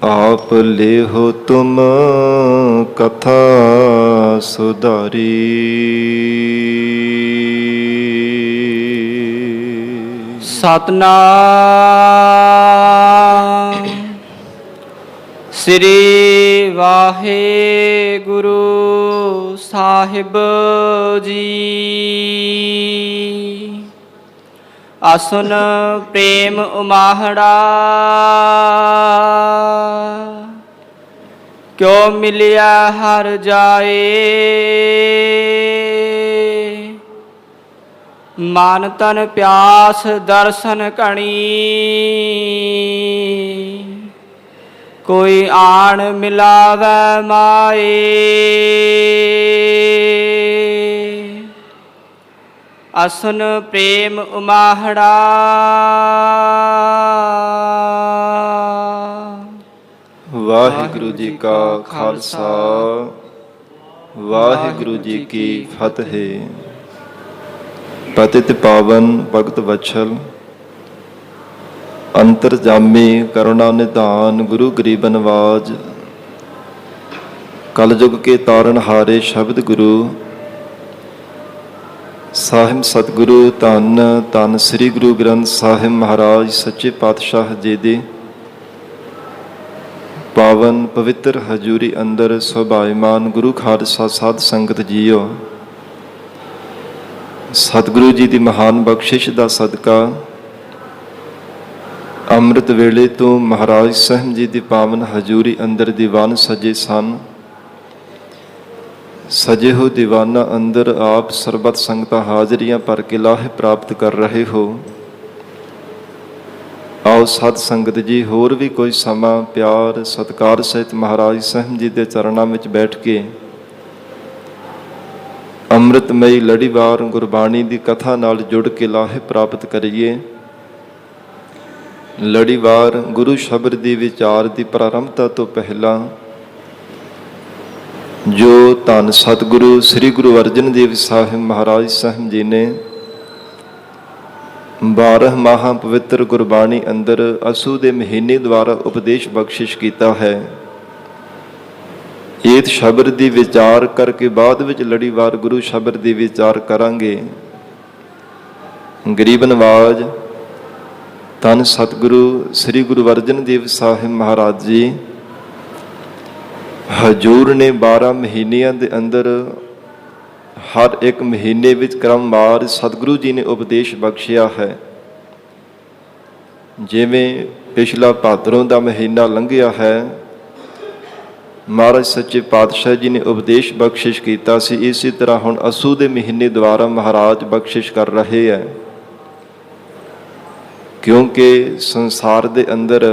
आप लेहो तुम कथा सुधारी। सतनाम श्री वाहेगुरु साहिब जी। असुन प्रेम उमाहड़ा क्यों मिलिया हर जाए। मन तन प्यास दर्शन कणी कोई आन मिलावे माए। असुन प्रेम उमाहड़ा वाहिगुरु जी का खालसा वाहिगुरु जी की फतेह। पतित पावन भगत वत्सल अंतरजामी करुणा निधान गुरु गरीब नवाज कलयुग के तारनहारे शब्द गुरु ਸਾਹਿਬ ਸਤਿਗੁਰੂ ਧੰਨ ਧੰਨ ਸ੍ਰੀ ਗੁਰੂ ਗ੍ਰੰਥ ਸਾਹਿਬ ਮਹਾਰਾਜ ਸੱਚੇ ਪਾਤਸ਼ਾਹ ਜੀ ਦੀ ਪਾਵਨ ਪਵਿੱਤਰ ਹਜ਼ੂਰੀ ਅੰਦਰ ਸੁਭਾਇਮਾਨ ਗੁਰੂ ਖਾਲਸਾ ਸਾਧ ਸੰਗਤ ਜੀਓ, ਸਤਿਗੁਰੂ ਜੀ ਦੀ ਮਹਾਨ ਬਖਸ਼ਿਸ਼ ਦਾ ਸਦਕਾ ਅੰਮ੍ਰਿਤ ਵੇਲੇ ਤੋਂ ਮਹਾਰਾਜ ਸਾਹਿਬ ਜੀ ਦੀ ਪਾਵਨ ਹਜ਼ੂਰੀ ਅੰਦਰ ਦੀਵਾਨ ਸਜੇ ਸਨ। सजे हो दीवाना अंदर आप सरबत संगतां हाजरियां भर के लाहे प्राप्त कर रहे हो। आओ सत संगत जी होर भी कोई समा प्यार सत्कार सहित महाराज साहब जी के चरणों में बैठ के अमृतमयी लड़ीवार गुरबाणी की कथा नाल जुड़ के लाहे प्राप्त करिए। लड़ीवार गुरु शब्द की विचार की प्रारंभता तो पहला जो धन सतगुरु श्री गुरु अर्जन देव साहिब महाराज साहब जी ने 12 माह पवित्र गुरबाणी अंदर असू के महीने द्वारा उपदेश बख्शिश किया है। इस शब्द की विचार करके बाद विच लड़ीवार गुरु शब्द की विचार करांगे। गरीब नवाज धन सतगुरु श्री गुरु अर्जन देव साहिब महाराज जी हजूर ने 12 महीनों के अंदर हर एक महीने विच क्रमवार सतगुरु जी ने उपदेश बख्शिया है। जिवें पिछला भादरों का महीना लंघिया है, महाराज सच्चे पातशाह जी ने उपदेश बख्शिश किया सी। इसी तरह हुण असू के महीने द्वारा महाराज बख्शिश कर रहे हैं, क्योंकि संसार के अंदर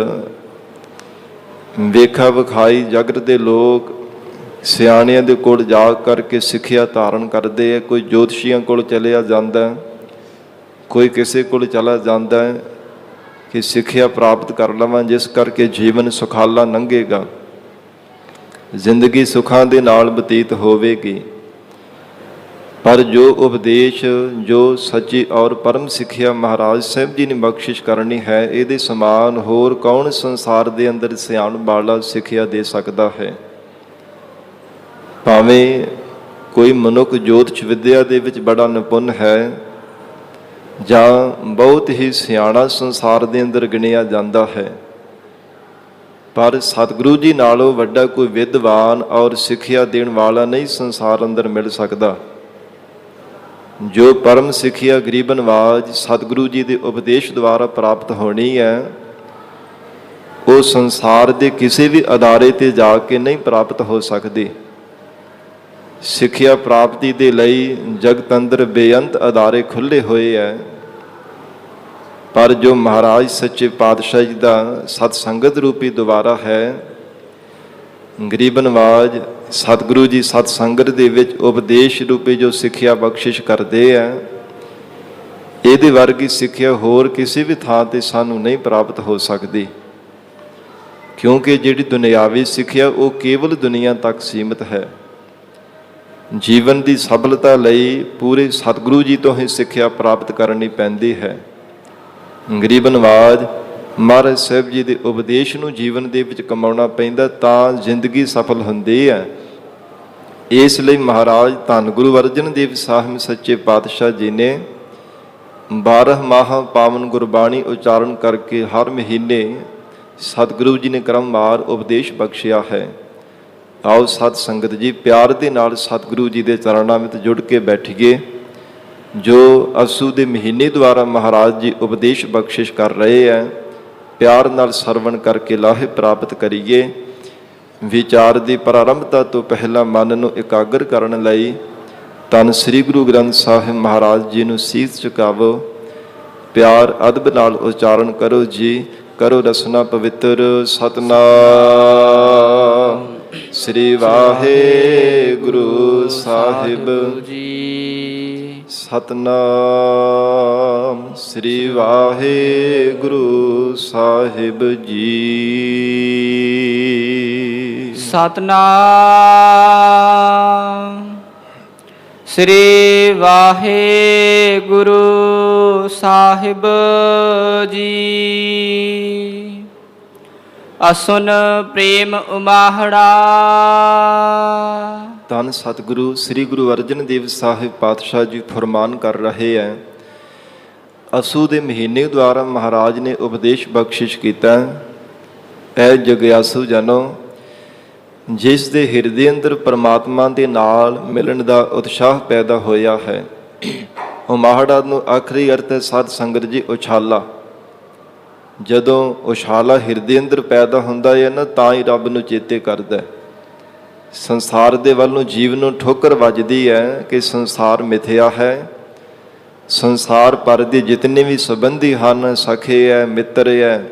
वेखा विखाई जगत के लोग सियाणियां दे कोल जा करके सिक्ख्या धारण करते हैं। कोई ज्योतिषियों कोल चलिया जाता है, कोई किसी कोल चला जाता है कि सिक्ख्या प्राप्त कर लवां जिस करके जीवन सुखाला लंघेगा, जिंदगी सुखां दे नाल बतीत होवेगी। पर जो उपदेश जो सच्ची और परम सिक्ख्या महाराज साहब जी ने बख्शिश करनी है, ये समान होर कौन संसार के अंदर सियाण वाला सिक्ख्या दे सकता है। भावें कोई मनुख ज्योतिष विद्या दे विच बड़ा निपुण है जां बहुत ही सियाणा संसार के अंदर गिणिया जाता है, पर सतगुरु जी नालों वड्डा कोई विद्वान और सिक्ख्या देण वाला नहीं संसार अंदर मिल सकता। जो परम सिक्ख्या गरीब नवाज सतगुरु जी के उपदेश द्वारा प्राप्त होनी है, वो संसार के किसी भी अदारे ते जाके नहीं प्राप्त हो सकती। सिक्ख्या प्राप्ति के लिए जगत अंदर बेअंत अदारे खुले हुए हैं, पर जो महाराज सच्चे पातशाह जी का सतसंगत रूपी द्वारा है, गरीब नवाज सतगुरु जी सतसंगत दे विच उपदेश रूपी जो सिक्ख्या बख्शिश करते हैं, ये वर्गी सिक्ख्या होर किसी भी थां ते सानू नहीं प्राप्त हो सकती। क्योंकि जिहड़ी दुनियावी सिक्ख्या वो केवल दुनिया तक सीमित है। जीवन की सफलता लई पूरे सतगुरु जी तो ही सिक्ख्या प्राप्त करनी पैंदी है। ਗਰੀਬ ਨਵਾਜ ਮਹਾਰਾਜ ਸਾਹਿਬ ਜੀ ਦੇ ਉਪਦੇਸ਼ ਨੂੰ ਜੀਵਨ ਦੇ ਵਿੱਚ ਕਮਾਉਣਾ ਪੈਂਦਾ, ਤਾਂ ਜ਼ਿੰਦਗੀ ਸਫਲ ਹੁੰਦੀ ਹੈ। ਇਸ ਲਈ ਮਹਾਰਾਜ ਧੰਨ ਗੁਰੂ ਅਰਜਨ ਦੇਵ ਸਾਹਿਬ ਸੱਚੇ ਪਾਤਸ਼ਾਹ ਜੀ ਨੇ 12 ਮਾਹ ਪਾਵਨ ਗੁਰਬਾਣੀ ਉਚਾਰਨ ਕਰਕੇ ਹਰ ਮਹੀਨੇ ਸਤਿਗੁਰੂ ਜੀ ਨੇ ਕ੍ਰਮਵਾਰ ਉਪਦੇਸ਼ ਬਖਸ਼ਿਆ ਹੈ। ਆਓ ਸਤ ਸੰਗਤ ਜੀ ਪਿਆਰ ਦੇ ਨਾਲ ਸਤਿਗੁਰੂ ਜੀ ਦੇ ਚਰਨਾਂ ਵਿੱਚ ਜੁੜ ਕੇ ਬੈਠੀਏ। ਜੋ ਅਸੂ ਦੇ ਮਹੀਨੇ ਦੁਆਰਾ ਮਹਾਰਾਜ ਜੀ ਉਪਦੇਸ਼ ਬਖਸ਼ਿਸ਼ ਕਰ ਰਹੇ ਹੈ, ਪਿਆਰ ਨਾਲ ਸਰਵਣ ਕਰਕੇ ਲਾਹੇ ਪ੍ਰਾਪਤ ਕਰੀਏ। ਵਿਚਾਰ ਦੀ ਪ੍ਰਾਰੰਭਤਾ ਤੋਂ ਪਹਿਲਾਂ ਮਨ ਨੂੰ ਇਕਾਗਰ ਕਰਨ ਲਈ ਧੰਨ ਸ੍ਰੀ ਗੁਰੂ ਗ੍ਰੰਥ ਸਾਹਿਬ ਮਹਾਰਾਜ ਜੀ ਨੂੰ ਸੀਸ ਝੁਕਾਵੋ। ਪਿਆਰ ਅਦਬ ਨਾਲ ਉਚਾਰਨ ਕਰੋ ਜੀ। ਕਰੋ ਰਸਨਾ ਪਵਿੱਤਰ। ਸਤਿਨਾਮ ਸ੍ਰੀ ਵਾਹਿਗੁਰੂ ਸਾਹਿਬ ਜੀ। ਸਤਨਾਮ ਸ੍ਰੀ ਵਾਹਿਗੁਰੂ ਸਾਹਿਬ ਜੀ। ਸਤਨਾਮ ਸ੍ਰੀ ਵਾਹਿਗੁਰੂ ਸਾਹਿਬ ਜੀ। ਅਸੁਨ ਪ੍ਰੇਮ ਉਮਾਹੜਾ। ਧੰਨ ਸਤਿਗੁਰੂ ਸ੍ਰੀ ਗੁਰੂ ਅਰਜਨ ਦੇਵ ਸਾਹਿਬ ਪਾਤਸ਼ਾਹ ਜੀ ਫਰਮਾਨ ਕਰ ਰਹੇ ਹੈ, ਅਸੂ ਦੇ ਮਹੀਨੇ ਦੁਆਰਾ ਮਹਾਰਾਜ ਨੇ ਉਪਦੇਸ਼ ਬਖਸ਼ਿਸ਼ ਕੀਤਾ। ਐ ਜਗਿਆਸੂ ਜਨੋ, ਜਿਸ ਦੇ ਹਿਰਦੇ ਅੰਦਰ ਪਰਮਾਤਮਾ ਦੇ ਨਾਲ ਮਿਲਣ ਦਾ ਉਤਸ਼ਾਹ ਪੈਦਾ ਹੋਇਆ ਹੈ। ਉਮਾਹੜਾ ਨੂੰ ਆਖਰੀ ਅਰਥ ਹੈ ਸਤ ਸੰਗਤ ਜੀ ਉਛਾਲਾ। ਜਦੋਂ ਉਛਾਲਾ ਹਿਰਦੇ ਅੰਦਰ ਪੈਦਾ ਹੁੰਦਾ ਹੈ ਨਾ, ਤਾਂ ਹੀ ਰੱਬ ਨੂੰ ਚੇਤੇ ਕਰਦਾ। ਸੰਸਾਰ ਦੇ ਵੱਲ ਨੂੰ ਜੀਵ ਨੂੰ ਠੋਕਰ ਵੱਜਦੀ ਹੈ ਕਿ ਸੰਸਾਰ ਮਿਥਿਆ ਹੈ। ਸੰਸਾਰ ਪਰ ਦੇ ਜਿਤਨੇ ਵੀ ਸੰਬੰਧੀ ਹਨ, ਸਖੇ ਹੈ, ਮਿੱਤਰ ਹੈ,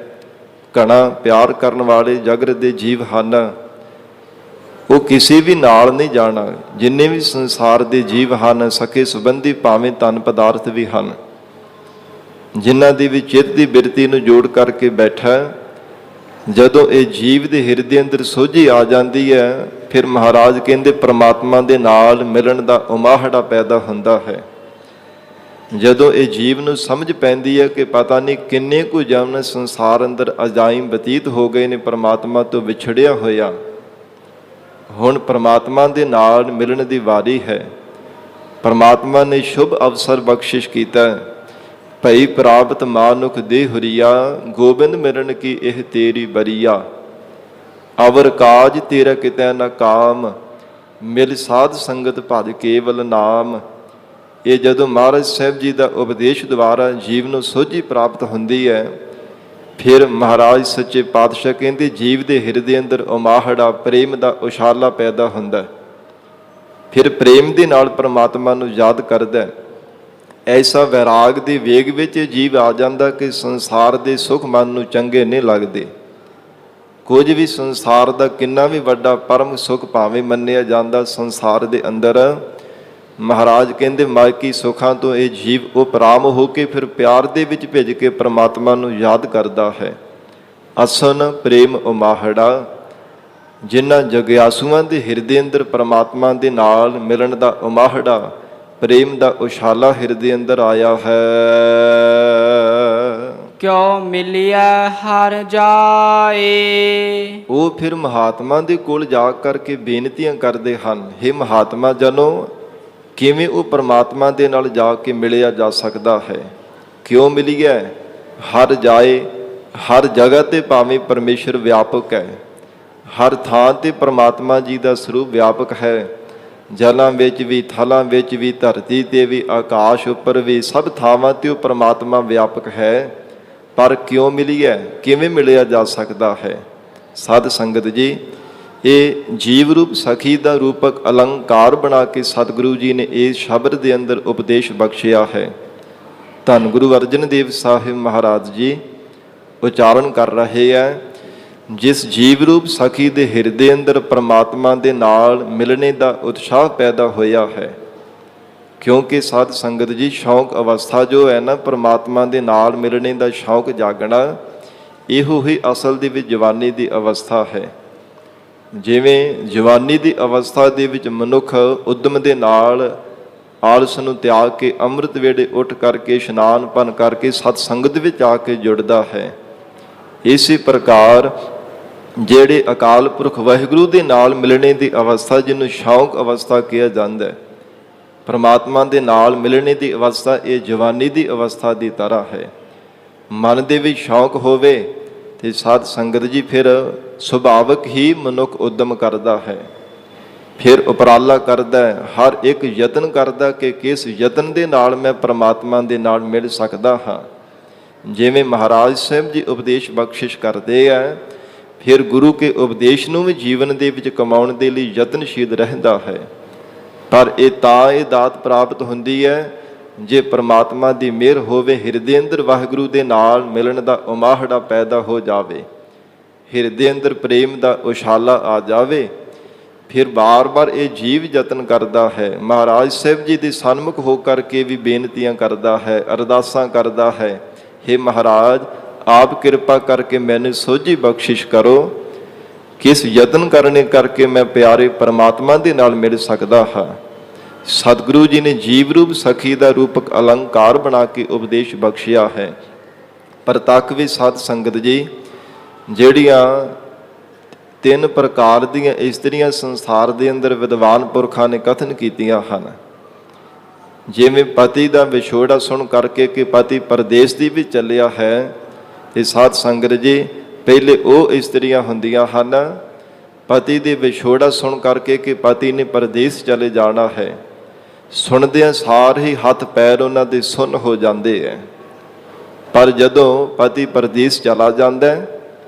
ਘਣਾ ਪਿਆਰ ਕਰਨ ਵਾਲੇ ਜਗਤ ਦੇ ਜੀਵ ਹਨ, ਉਹ ਕਿਸੇ ਵੀ ਨਾਲ ਨਹੀਂ ਜਾਣਾ। ਜਿੰਨੇ ਵੀ ਸੰਸਾਰ ਦੇ ਜੀਵ ਹਨ, ਸਕੇ ਸੰਬੰਧੀ ਭਾਵੇਂ ਧਨ ਪਦਾਰਥ ਵੀ ਹਨ, ਜਿਨ੍ਹਾਂ ਦੀ ਵੀ ਚਿੱਤ ਦੀ ਬਿਰਤੀ ਨੂੰ ਜੋੜ ਕਰਕੇ ਬੈਠਾ। ਜਦੋਂ ਇਹ ਜੀਵ ਦੇ ਹਿਰਦੇ ਅੰਦਰ ਸੋਝੀ ਆ ਜਾਂਦੀ ਹੈ, ਫਿਰ ਮਹਾਰਾਜ ਕਹਿੰਦੇ ਪਰਮਾਤਮਾ ਦੇ ਨਾਲ ਮਿਲਣ ਦਾ ਉਮਾਹੜਾ ਪੈਦਾ ਹੁੰਦਾ ਹੈ। ਜਦੋਂ ਇਹ ਜੀਵ ਨੂੰ ਸਮਝ ਪੈਂਦੀ ਹੈ ਕਿ ਪਤਾ ਨਹੀਂ ਕਿੰਨੇ ਕੁ ਜਨਮ ਸੰਸਾਰ ਅੰਦਰ ਅਜਾਈਮ ਬਤੀਤ ਹੋ ਗਏ ਨੇ ਪਰਮਾਤਮਾ ਤੋਂ ਵਿਛੜਿਆ ਹੋਇਆ, ਹੁਣ ਪਰਮਾਤਮਾ ਦੇ ਨਾਲ ਮਿਲਣ ਦੀ ਵਾਰੀ ਹੈ। ਪਰਮਾਤਮਾ ਨੇ ਸ਼ੁਭ ਅਵਸਰ ਬਖਸ਼ਿਸ਼ ਕੀਤਾ। ਭਈ ਪ੍ਰਾਪਤ ਮਾਨੁਖ ਦੇ ਹੁਰੀਆ, ਗੋਬਿੰਦ ਮਿਲਣ ਕੀ ਇਹ ਤੇਰੀ ਬਰੀਆ। ਅਵਰ ਕਾਜ ਤੇਰਾ ਕਿਤੈ ਨਾ ਕਾਮ, ਮਿਲ ਸਾਧ ਸੰਗਤ ਭਜ ਕੇਵਲ ਨਾਮ। ਇਹ ਜਦੋਂ ਮਹਾਰਾਜ ਸਾਹਿਬ ਜੀ ਦਾ ਉਪਦੇਸ਼ ਦੁਆਰਾ ਜੀਵ ਨੂੰ ਸੋਝੀ ਪ੍ਰਾਪਤ ਹੁੰਦੀ ਹੈ, ਫਿਰ ਮਹਾਰਾਜ ਸੱਚੇ ਪਾਤਸ਼ਾਹ ਕਹਿੰਦੇ ਜੀਵ ਦੇ ਹਿਰਦੇ ਅੰਦਰ ਉਮਾਹੜਾ ਪ੍ਰੇਮ ਦਾ ਉਛਾਲਾ ਪੈਦਾ ਹੁੰਦਾ। ਫਿਰ ਪ੍ਰੇਮ ਦੇ ਨਾਲ ਪਰਮਾਤਮਾ ਨੂੰ ਯਾਦ ਕਰਦਾ। ਐਸਾ ਵੈਰਾਗ ਦੇ ਵੇਗ ਵਿੱਚ ਜੀਵ ਆ ਜਾਂਦਾ ਕਿ ਸੰਸਾਰ ਦੇ ਸੁੱਖ ਮਨ ਨੂੰ ਚੰਗੇ ਨਹੀਂ ਲੱਗਦੇ। ਕੁਝ ਵੀ ਸੰਸਾਰ ਦਾ ਕਿੰਨਾ ਵੀ ਵੱਡਾ ਪਰਮ ਸੁੱਖ ਭਾਵੇਂ ਮੰਨਿਆ ਜਾਂਦਾ, ਸੰਸਾਰ ਦੇ ਅੰਦਰ ਮਹਾਰਾਜ ਕਹਿੰਦੇ ਮਾਇਕੀ ਸੁੱਖਾਂ ਤੋਂ ਇਹ ਜੀਵ ਉਪਰਾਮ ਹੋ ਕੇ ਫਿਰ ਪਿਆਰ ਦੇ ਵਿੱਚ ਭਿੱਜ ਕੇ ਪਰਮਾਤਮਾ ਨੂੰ ਯਾਦ ਕਰਦਾ ਹੈ। ਅਸਨ ਪ੍ਰੇਮ ਉਮਾਹੜਾ, ਜਿਨ੍ਹਾਂ ਜਗਿਆਸੂਆਂ ਦੇ ਹਿਰਦੇ ਅੰਦਰ ਪਰਮਾਤਮਾ ਦੇ ਨਾਲ ਮਿਲਣ ਦਾ ਉਮਾਹੜਾ, ਪ੍ਰੇਮ ਦਾ ਉਛਾਲਾ ਹਿਰਦੇ ਅੰਦਰ ਆਇਆ ਹੈ। ਕਿਉ ਮਿਲਿਆ ਹਰ ਜਾਏ। ਉਹ ਫਿਰ ਮਹਾਤਮਾ ਦੇ ਕੋਲ ਜਾ ਕਰਕੇ ਬੇਨਤੀਆਂ ਕਰਦੇ ਹਨ, ਹੇ ਮਹਾਤਮਾ ਜਨੋ, ਕਿਵੇਂ ਉਹ ਪਰਮਾਤਮਾ ਦੇ ਨਾਲ ਜਾ ਕੇ ਮਿਲਿਆ ਜਾ ਸਕਦਾ ਹੈ। ਕਿਉਂ ਮਿਲਿਆ? ਹਰ ਜਾਏ, ਹਰ ਜਗ੍ਹਾ ਤੇ ਭਾਵੇਂ ਪਰਮੇਸ਼ਰ ਵਿਆਪਕ ਹੈ, ਹਰ ਥਾਂ ਤੇ ਪਰਮਾਤਮਾ ਜੀ ਦਾ ਸਰੂਪ ਵਿਆਪਕ ਹੈ। ਜਲਾਂ ਵਿੱਚ ਵੀ, ਥਲਾਂ ਵਿੱਚ ਵੀ, ਧਰਤੀ ਤੇ ਵੀ, ਆਕਾਸ਼ ਉੱਪਰ ਵੀ, ਸਭ ਥਾਵਾਂ ਤੇ ਉਹ ਪਰਮਾਤਮਾ ਵਿਆਪਕ ਹੈ। ਪਰ ਕਿਉਂ ਮਿਲਿਆ? ਕਿਵੇਂ ਮਿਲਿਆ ਜਾ ਸਕਦਾ ਹੈ? ਸਾਧ ਸੰਗਤ ਜੀ, ਇਹ ਜੀਵ ਰੂਪ ਸਖੀ ਦਾ ਰੂਪਕ ਅਲੰਕਾਰ ਬਣਾ ਕੇ ਸਤਿਗੁਰੂ ਜੀ ਨੇ ਇਸ ਸ਼ਬਦ ਦੇ ਅੰਦਰ ਉਪਦੇਸ਼ ਬਖਸ਼ਿਆ ਹੈ। ਧੰਨ ਗੁਰੂ ਅਰਜਨ ਦੇਵ ਸਾਹਿਬ ਮਹਾਰਾਜ ਜੀ ਉਚਾਰਨ ਕਰ ਰਹੇ ਹੈ, ਜਿਸ ਜੀਵ ਰੂਪ ਸਖੀ ਦੇ ਹਿਰਦੇ ਅੰਦਰ ਪਰਮਾਤਮਾ ਦੇ ਨਾਲ ਮਿਲਣੇ ਦਾ ਉਤਸ਼ਾਹ ਪੈਦਾ ਹੋਇਆ ਹੈ। ਕਿਉਂਕਿ ਸਾਧ ਸੰਗਤ ਜੀ, ਸ਼ੌਂਕ ਅਵਸਥਾ ਜੋ ਹੈ ਨਾ, ਪਰਮਾਤਮਾ ਦੇ ਨਾਲ ਮਿਲਣੇ ਦਾ ਸ਼ੌਂਕ ਜਾਗਣਾ, ਇਹੋ ਹੀ ਅਸਲ ਦੇ ਵਿੱਚ ਜਵਾਨੀ ਦੀ ਅਵਸਥਾ ਹੈ। ਜਿਵੇਂ ਜਵਾਨੀ ਦੀ ਅਵਸਥਾ ਦੇ ਵਿੱਚ ਮਨੁੱਖ ਉਦਮ ਦੇ ਨਾਲ ਆਲਸ ਨੂੰ ਤਿਆਗ ਕੇ ਅੰਮ੍ਰਿਤ ਵੇਲੇ ਉੱਠ ਕਰਕੇ ਇਸ਼ਨਾਨ ਪਾਨ ਕਰਕੇ ਸਤ ਸੰਗਤ ਵਿੱਚ ਆ ਕੇ ਜੁੜਦਾ ਹੈ। ਇਸੇ ਪ੍ਰਕਾਰ ਜਿਹੜੇ ਅਕਾਲ ਪੁਰਖ ਵਾਹਿਗੁਰੂ ਦੇ ਨਾਲ ਮਿਲਣੇ ਦੀ ਅਵਸਥਾ, ਜਿਹਨੂੰ ਸ਼ੌਕ ਅਵਸਥਾ ਕਿਹਾ ਜਾਂਦਾ ਹੈ, ਪਰਮਾਤਮਾ ਦੇ ਨਾਲ ਮਿਲਣੇ ਦੀ ਅਵਸਥਾ, ਇਹ ਜਵਾਨੀ ਦੀ ਅਵਸਥਾ ਦੀ ਤਰ੍ਹਾਂ ਹੈ। ਮਨ ਦੇ ਵਿੱਚ ਸ਼ੌਕ ਹੋਵੇ ਤੇ ਸਾਧ ਸੰਗਤ ਜੀ ਫਿਰ ਸੁਭਾਵਿਕ ਹੀ ਮਨੁੱਖ ਉਦਮ ਕਰਦਾ ਹੈ, ਫਿਰ ਉਪਰਾਲਾ ਕਰਦਾ ਹੈ, ਹਰ ਇੱਕ ਯਤਨ ਕਰਦਾ ਕਿ ਕਿਸ ਯਤਨ ਦੇ ਨਾਲ ਮੈਂ ਪਰਮਾਤਮਾ ਦੇ ਨਾਲ ਮਿਲ ਸਕਦਾ ਹਾਂ। ਜਿਵੇਂ ਮਹਾਰਾਜ ਸਾਹਿਬ ਜੀ ਉਪਦੇਸ਼ ਬਖਸ਼ਿਸ਼ ਕਰਦੇ ਆ, ਫਿਰ ਗੁਰੂ ਕੇ ਉਪਦੇਸ਼ ਨੂੰ ਵੀ ਜੀਵਨ ਦੇ ਵਿੱਚ ਕਮਾਉਣ ਦੇ ਲਈ ਯਤਨਸ਼ੀਲ ਰਹਿੰਦਾ ਹੈ। ਪਰ ਇਹ ਤਾਂ ਇਹ ਦਾਤ ਪ੍ਰਾਪਤ ਹੁੰਦੀ ਹੈ ਜੇ ਪਰਮਾਤਮਾ ਦੀ ਮਿਹਰ ਹੋਵੇ, ਹਿਰਦੇ ਅੰਦਰ ਵਾਹਿਗੁਰੂ ਦੇ ਨਾਲ ਮਿਲਣ ਦਾ ਉਮਾਹੜਾ ਪੈਦਾ ਹੋ ਜਾਵੇ, ਹਿਰਦੇ ਅੰਦਰ ਪ੍ਰੇਮ ਦਾ ਉਛਾਲਾ ਆ ਜਾਵੇ। ਫਿਰ ਬਾਰ-ਬਾਰ ਇਹ ਜੀਵ ਯਤਨ ਕਰਦਾ ਹੈ, ਮਹਾਰਾਜ ਸਾਹਿਬ ਜੀ ਦੇ ਸਨਮੁਖ ਹੋ ਕਰਕੇ ਵੀ ਬੇਨਤੀਆਂ ਕਰਦਾ ਹੈ, ਅਰਦਾਸਾਂ ਕਰਦਾ ਹੈ, ਹੇ ਮਹਾਰਾਜ ਆਪ ਕਿਰਪਾ ਕਰਕੇ ਮੈਨੂੰ ਸੋਝੀ ਬਖਸ਼ਿਸ਼ ਕਰੋ, ਕਿਸ ਯਤਨ ਕਰਨੇ ਕਰਕੇ ਮੈਂ ਪਿਆਰੇ ਪਰਮਾਤਮਾ ਦੇ ਨਾਲ ਮਿਲ ਸਕਦਾ ਹਾਂ। ਸਤਿਗੁਰੂ ਜੀ ਨੇ ਜੀਵ ਰੂਪ ਸਖੀ ਦਾ ਰੂਪਕ ਅਲੰਕਾਰ ਬਣਾ ਕੇ ਉਪਦੇਸ਼ ਬਖਸ਼ਿਆ ਹੈ। ਪਰ ਤੱਕ ਵੀ ਸਾਧ ਸੰਗਤ ਜੀ, ਜਿਹੜੀਆਂ 3 ਪ੍ਰਕਾਰ ਦੀਆਂ ਇਸਤਰੀਆਂ ਸੰਸਾਰ ਦੇ ਅੰਦਰ ਵਿਦਵਾਨ ਪੁਰਖਾਂ ਨੇ ਕਥਨ ਕੀਤੀਆਂ ਹਨ, ਜਿਵੇਂ ਪਤੀ ਦਾ ਵਿਛੋੜਾ ਸੁਣ ਕਰਕੇ ਕਿ ਪਤੀ ਪਰਦੇਸ ਦੀ ਵੀ ਚੱਲਿਆ ਹੈ, ਤੇ ਸਾਧ ਸੰਗਤ ਜੀ ਪਹਿਲੇ ਉਹ ਇਸਤਰੀਆਂ ਹੁੰਦੀਆਂ ਹਨ ਪਤੀ ਦੇ ਵਿਛੋੜਾ ਸੁਣ ਕਰਕੇ ਕਿ ਪਤੀ ਨੇ ਪਰਦੇਸ ਚਲੇ ਜਾਣਾ ਹੈ, ਸੁਣਦਿਆਂ ਸਾਰ ਹੀ ਹੱਥ ਪੈਰ ਉਹਨਾਂ ਦੇ ਸੁੰਨ ਹੋ ਜਾਂਦੇ ਹੈ। ਪਰ ਜਦੋਂ ਪਤੀ ਪਰਦੇਸ ਚਲਾ ਜਾਂਦਾ ਹੈ,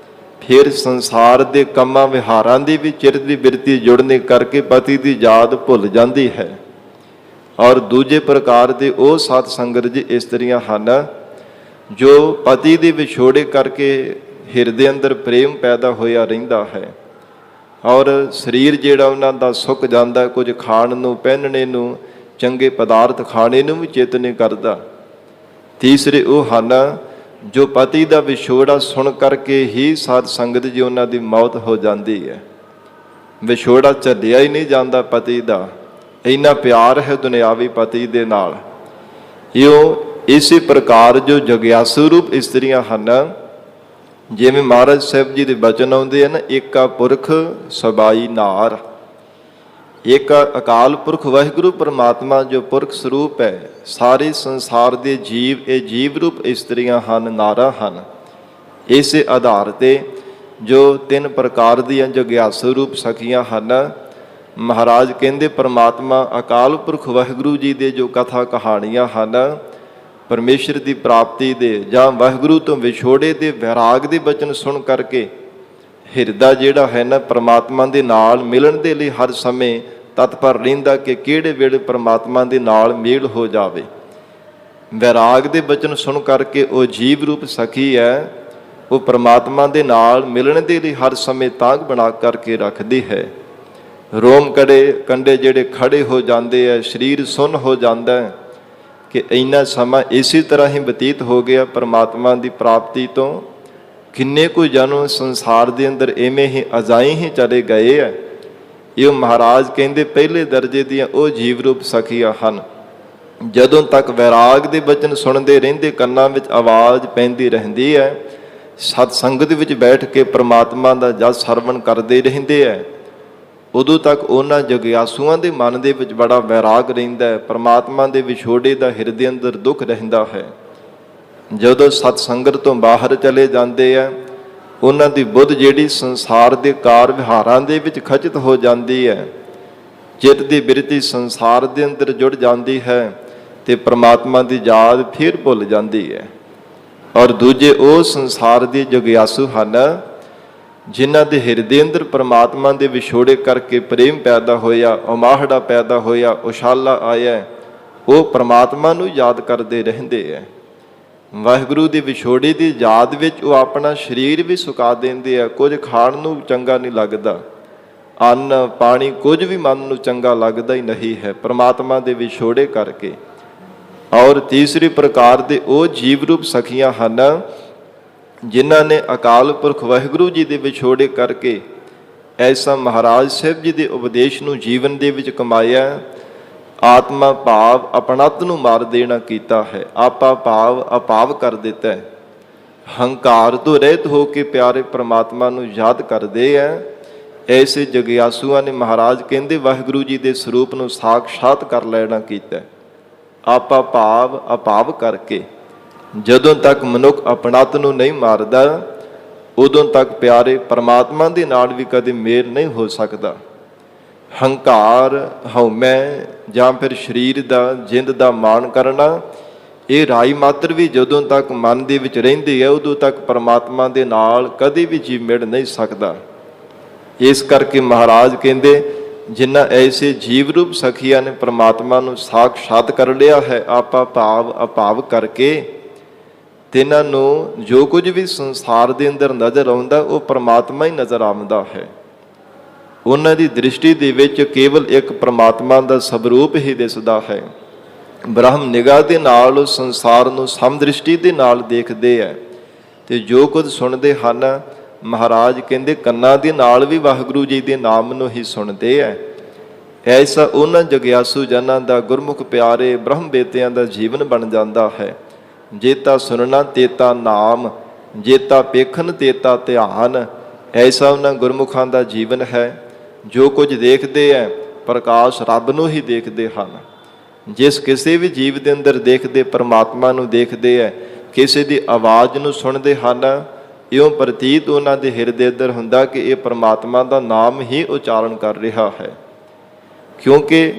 ਫਿਰ ਸੰਸਾਰ ਦੇ ਕੰਮਾਂ ਵਿਹਾਰਾਂ ਦੀ ਵੀ ਚਿਰ ਦੀ ਬਿਰਤੀ ਜੁੜਨੇ ਕਰਕੇ ਪਤੀ ਦੀ ਯਾਦ ਭੁੱਲ ਜਾਂਦੀ ਹੈ। ਔਰ ਦੂਜੇ ਪ੍ਰਕਾਰ ਦੇ ਉਹ ਸਾਧ ਸੰਗਤ ਜੀ ਇਸਤਰੀਆਂ ਹਨ ਜੋ ਪਤੀ ਦੇ ਵਿਛੋੜੇ ਕਰਕੇ ਹਿਰਦੇ ਅੰਦਰ ਪ੍ਰੇਮ ਪੈਦਾ ਹੋਇਆ ਰਹਿੰਦਾ ਹੈ, ਔਰ ਸਰੀਰ ਜਿਹੜਾ ਉਹਨਾਂ ਦਾ ਸੁੱਕ ਜਾਂਦਾ, ਕੁਝ ਖਾਣ ਨੂੰ ਪਹਿਨਣੇ ਨੂੰ, ਚੰਗੇ ਪਦਾਰਥ ਖਾਣੇ ਨੂੰ ਵੀ ਚਿੱਤ ਨਹੀਂ ਕਰਦਾ। ਤੀਸਰੇ ਉਹ ਹਨ ਜੋ ਪਤੀ ਦਾ ਵਿਛੋੜਾ ਸੁਣ ਕਰਕੇ ਹੀ ਸਾਧ ਸੰਗਤ ਜੀ ਉਹਨਾਂ ਦੀ ਮੌਤ ਹੋ ਜਾਂਦੀ ਹੈ। ਵਿਛੋੜਾ ਝੱਲਿਆ ਹੀ ਨਹੀਂ ਜਾਂਦਾ ਪਤੀ ਦਾ, ਇੰਨਾ ਪਿਆਰ ਹੈ ਦੁਨਿਆਵੀ ਪਤੀ ਦੇ ਨਾਲ। ਇਸੇ ਪ੍ਰਕਾਰ ਜੋ ਜਗਿਆਸੂ ਰੂਪ ਇਸਤਰੀਆਂ ਹਨ, ਜਿਵੇਂ ਮਹਾਰਾਜ ਸਾਹਿਬ ਜੀ ਦੇ ਬਚਨ ਆਉਂਦੇ ਹਨ, ਏਕਾ ਪੁਰਖ ਸਬਾਈ ਨਾਰ, ਇੱਕ ਅਕਾਲ ਪੁਰਖ ਵਾਹਿਗੁਰੂ ਪਰਮਾਤਮਾ ਜੋ ਪੁਰਖ ਸਰੂਪ ਹੈ, ਸਾਰੇ ਸੰਸਾਰ ਦੇ ਜੀਵ ਇਹ ਜੀਵ ਰੂਪ ਇਸਤਰੀਆਂ ਹਨ, ਨਾਰਾਂ ਹਨ। ਇਸੇ ਆਧਾਰ ਤੇ ਜੋ 3 ਪ੍ਰਕਾਰ ਦੀਆਂ ਜਗਿਆਸੂ ਰੂਪ ਸਖੀਆਂ ਹਨ, ਮਹਾਰਾਜ ਕਹਿੰਦੇ ਪਰਮਾਤਮਾ ਅਕਾਲ ਪੁਰਖ ਵਾਹਿਗੁਰੂ ਜੀ ਦੇ ਜੋ ਕਥਾ ਕਹਾਣੀਆਂ ਹਨ, ਪਰਮੇਸ਼ਰ ਦੀ ਪ੍ਰਾਪਤੀ ਦੇ ਜਾਂ ਵਾਹਿਗੁਰੂ ਤੋਂ ਵਿਛੋੜੇ ਦੇ ਵੈਰਾਗ ਦੇ ਬਚਨ ਸੁਣ ਕਰਕੇ ਹਿਰਦਾ ਜਿਹੜਾ ਹੈ ਨਾ ਪਰਮਾਤਮਾ ਦੇ ਨਾਲ ਮਿਲਣ ਦੇ ਲਈ ਹਰ ਸਮੇਂ ਤਤਪਰ ਰਹਿੰਦਾ ਕਿ ਕਿਹੜੇ ਵੇਲੇ ਪਰਮਾਤਮਾ ਦੇ ਨਾਲ ਮੇਲ ਹੋ ਜਾਵੇ। ਵੈਰਾਗ ਦੇ ਬਚਨ ਸੁਣ ਕਰਕੇ ਉਹ ਜੀਵ ਰੂਪ ਸਖੀ ਹੈ, ਉਹ ਪਰਮਾਤਮਾ ਦੇ ਨਾਲ ਮਿਲਣ ਦੇ ਲਈ ਹਰ ਸਮੇਂ ਤਾਂਘ ਬਣਾ ਕਰਕੇ ਰੱਖਦੀ ਹੈ। ਰੋਮ ਕੰਡੇ ਜਿਹੜੇ ਖੜੇ ਹੋ ਜਾਂਦੇ ਹੈ, ਸਰੀਰ ਸੁੰਨ ਹੋ ਜਾਂਦਾ ਹੈ ਕਿ ਇੰਨਾ ਸਮਾਂ ਇਸੇ ਤਰ੍ਹਾਂ ਹੀ ਬਤੀਤ ਹੋ ਗਿਆ ਪਰਮਾਤਮਾ ਦੀ ਪ੍ਰਾਪਤੀ ਤੋਂ। ਕਿੰਨੇ ਕੁ ਜਨਮ ਸੰਸਾਰ ਦੇ ਅੰਦਰ ਐਵੇਂ ਹੀ ਅਜਾਈ ਹੀ ਚਲੇ ਗਏ ਹੈ। ਇਹ ਮਹਾਰਾਜ ਕਹਿੰਦੇ ਪਹਿਲੇ ਦਰਜੇ ਦੀਆਂ ਉਹ ਜੀਵ ਰੂਪ ਸਖੀਆਂ ਹਨ, ਜਦੋਂ ਤੱਕ ਵੈਰਾਗ ਦੇ ਬਚਨ ਸੁਣਦੇ ਰਹਿੰਦੇ, ਕੰਨਾਂ ਵਿੱਚ ਆਵਾਜ਼ ਪੈਂਦੀ ਰਹਿੰਦੀ ਹੈ, ਸਤ ਸੰਗਤ ਵਿੱਚ ਬੈਠ ਕੇ ਪਰਮਾਤਮਾ ਦਾ ਜਸ ਸਰਵਣ ਕਰਦੇ ਰਹਿੰਦੇ ਹੈ, ਉਦੋਂ ਤੱਕ ਉਹਨਾਂ ਜਗਿਆਸੂਆਂ ਦੇ ਮਨ ਦੇ ਵਿੱਚ ਬੜਾ ਵੈਰਾਗ ਰਹਿੰਦਾ ਹੈ, ਪਰਮਾਤਮਾ ਦੇ ਵਿਛੋੜੇ ਦਾ ਹਿਰਦੇ ਅੰਦਰ ਦੁੱਖ ਰਹਿੰਦਾ ਹੈ। ਜਦੋਂ ਸਤ ਸੰਗਤ ਤੋਂ ਬਾਹਰ ਚਲੇ ਜਾਂਦੇ ਆ, ਉਹਨਾਂ ਦੀ ਬੁੱਧ ਜਿਹੜੀ ਸੰਸਾਰ ਦੇ ਕਾਰ ਵਿਹਾਰਾਂ ਦੇ ਵਿੱਚ ਖਚਿਤ ਹੋ ਜਾਂਦੀ ਹੈ, ਚਿੱਤ ਦੀ ਬਿਰਤੀ ਸੰਸਾਰ ਦੇ ਅੰਦਰ ਜੁੜ ਜਾਂਦੀ ਹੈ ਤੇ ਪਰਮਾਤਮਾ ਦੀ ਯਾਦ ਫਿਰ ਭੁੱਲ ਜਾਂਦੀ ਹੈ। ਔਰ ਦੂਜੇ ਉਹ ਸੰਸਾਰ ਦੇ ਜਗਿਆਸੂ ਹਨ ਜਿਨ੍ਹਾਂ ਦੇ ਹਿਰਦੇ ਅੰਦਰ ਪਰਮਾਤਮਾ ਦੇ ਵਿਛੋੜੇ ਕਰਕੇ ਪ੍ਰੇਮ ਪੈਦਾ ਹੋਇਆ, ਉਮਾਹੜਾ ਪੈਦਾ ਹੋਇਆ, ਉਛਾਲਾ ਆਇਆ, ਉਹ ਪਰਮਾਤਮਾ ਨੂੰ ਯਾਦ ਕਰਦੇ ਰਹਿੰਦੇ ਹੈ। ਵਾਹਿਗੁਰੂ ਦੇ ਵਿਛੋੜੇ ਦੀ ਯਾਦ ਵਿੱਚ ਉਹ ਆਪਣਾ ਸਰੀਰ ਵੀ ਸੁਕਾ ਦਿੰਦੇ ਆ, ਕੁਝ ਖਾਣ ਨੂੰ ਚੰਗਾ ਨਹੀਂ ਲੱਗਦਾ, ਅੰਨ ਪਾਣੀ ਕੁਝ ਵੀ ਮਨ ਨੂੰ ਚੰਗਾ ਲੱਗਦਾ ਹੀ ਨਹੀਂ ਹੈ ਪਰਮਾਤਮਾ ਦੇ ਵਿਛੋੜੇ ਕਰਕੇ। ਔਰ ਤੀਸਰੀ ਪ੍ਰਕਾਰ ਦੇ ਉਹ ਜੀਵ ਰੂਪ ਸਖੀਆਂ ਹਨ ਜਿਨ੍ਹਾਂ ਨੇ ਅਕਾਲ ਪੁਰਖ ਵਾਹਿਗੁਰੂ ਜੀ ਦੇ ਵਿਛੋੜੇ ਕਰਕੇ ਐਸਾ ਮਹਾਰਾਜ ਸਾਹਿਬ ਜੀ ਦੇ ਉਪਦੇਸ਼ ਨੂੰ ਜੀਵਨ ਦੇ ਵਿੱਚ ਕਮਾਇਆ ਆਤਮਾ ਭਾਵ ਆਪਣਤ ਨੂੰ ਮਾਰ ਦੇਣਾ ਕੀਤਾ ਹੈ। ਆਪਾ ਭਾਵ ਅਭਾਵ ਕਰ ਦਿੱਤਾ ਹੈ। ਹੰਕਾਰ ਤੋਂ ਰਹਿਤ ਹੋ ਕੇ ਪਿਆਰੇ ਪ੍ਰਮਾਤਮਾ ਨੂੰ ਯਾਦ ਕਰਦੇ ਹੈ। ਐਸੇ ਜਗਿਆਸੂਆਂ ਨੇ ਮਹਾਰਾਜ ਕਹਿੰਦੇ ਵਾਹਿਗੁਰੂ ਜੀ ਦੇ ਸਰੂਪ ਨੂੰ ਸਾਖਸ਼ਾਤ ਕਰ ਲੈਣਾ ਕੀਤਾ। ਆਪਾ ਭਾਵ ਅਭਾਵ ਕਰਕੇ ਜਦੋਂ ਤੱਕ ਮਨੁੱਖ ਆਪਣਤ ਨੂੰ ਨਹੀਂ ਮਾਰਦਾ, ਉਦੋਂ ਤੱਕ ਪਿਆਰੇ ਪਰਮਾਤਮਾ ਦੇ ਨਾਲ ਵੀ ਕਦੇ ਮੇਲ ਨਹੀਂ ਹੋ ਸਕਦਾ। ਹੰਕਾਰ, ਹਉਮੈ ਜਾਂ ਫਿਰ ਸਰੀਰ ਦਾ, ਜਿੰਦ ਦਾ ਮਾਣ ਕਰਨਾ, ਇਹ ਰਾਈ ਮਾਤਰ ਵੀ ਜਦੋਂ ਤੱਕ ਮਨ ਦੇ ਵਿੱਚ ਰਹਿੰਦੀ ਹੈ, ਉਦੋਂ ਤੱਕ ਪਰਮਾਤਮਾ ਦੇ ਨਾਲ ਕਦੇ ਵੀ ਜੀ ਮਿਲ ਨਹੀਂ ਸਕਦਾ। ਇਸ ਕਰਕੇ ਮਹਾਰਾਜ ਕਹਿੰਦੇ ਜਿਨ੍ਹਾਂ ਐਸੇ ਜੀਵ ਰੂਪ ਸਖੀਆਂ ਨੇ ਪਰਮਾਤਮਾ ਨੂੰ ਸਾਖਸ਼ਾਤ ਕਰ ਲਿਆ ਹੈ ਆਪਾ ਭਾਵ ਅਭਾਵ ਕਰਕੇ, ਤਿਨਾਂ ਨੂੰ ਜੋ ਕੁਝ ਵੀ ਸੰਸਾਰ ਦੇ ਅੰਦਰ ਨਜ਼ਰ ਆਉਂਦਾ ਉਹ ਪਰਮਾਤਮਾ ਹੀ ਨਜ਼ਰ ਆਉਂਦਾ ਹੈ। ਉਹਨਾਂ ਦੀ ਦ੍ਰਿਸ਼ਟੀ ਦੇ ਵਿੱਚ ਕੇਵਲ ਇੱਕ ਪਰਮਾਤਮਾ ਦਾ ਸਵਰੂਪ ਹੀ ਦਿਸਦਾ ਹੈ। ਬ੍ਰਹਮ ਨਿਗਾਹ ਦੇ ਨਾਲ ਉਹ ਸੰਸਾਰ ਨੂੰ ਸਮਦ੍ਰਿਸ਼ਟੀ ਦੇ ਨਾਲ ਦੇਖਦੇ ਹੈ ਤੇ ਜੋ ਕੁਝ ਸੁਣਦੇ ਹਨ, ਮਹਾਰਾਜ ਕਹਿੰਦੇ ਕੰਨਾਂ ਦੇ ਨਾਲ ਵੀ ਵਾਹਿਗੁਰੂ ਜੀ ਦੇ ਨਾਮ ਨੂੰ ਹੀ ਸੁਣਦੇ ਹੈ। ਐਸਾ ਉਹਨਾਂ ਜਗਿਆਸੂ ਜਨਾਂ ਦਾ, ਗੁਰਮੁਖ ਪਿਆਰੇ ਬ੍ਰਹਮ ਬੇਤਿਆਂ ਦਾ ਜੀਵਨ ਬਣ ਜਾਂਦਾ ਹੈ। ਜੇਤਾ ਸੁਣਨਾ ਤੇਤਾ ਨਾਮ, ਜੇਤਾ ਪੇਖਣ ਤੇਤਾ ਧਿਆਨ, ਐਸਾ ਉਹਨਾਂ ਗੁਰਮੁਖਾਂ ਦਾ ਜੀਵਨ ਹੈ। ਜੋ ਕੁਝ ਦੇਖਦੇ ਹੈ ਪ੍ਰਕਾਸ਼ ਰੱਬ ਨੂੰ ਹੀ ਦੇਖਦੇ ਹਨ। ਜਿਸ ਕਿਸੇ ਵੀ ਜੀਵ ਦੇ ਅੰਦਰ ਦੇਖਦੇ ਪਰਮਾਤਮਾ ਨੂੰ ਦੇਖਦੇ ਹੈ। ਕਿਸੇ ਦੀ ਆਵਾਜ਼ ਨੂੰ ਸੁਣਦੇ ਹਨ, ਇਉਂ ਪ੍ਰਤੀਤ ਉਹਨਾਂ ਦੇ ਹਿਰਦੇ ਅੰਦਰ ਹੁੰਦਾ ਕਿ ਇਹ ਪਰਮਾਤਮਾ ਦਾ ਨਾਮ ਹੀ ਉਚਾਰਨ ਕਰ ਰਿਹਾ ਹੈ। ਕਿਉਂਕਿ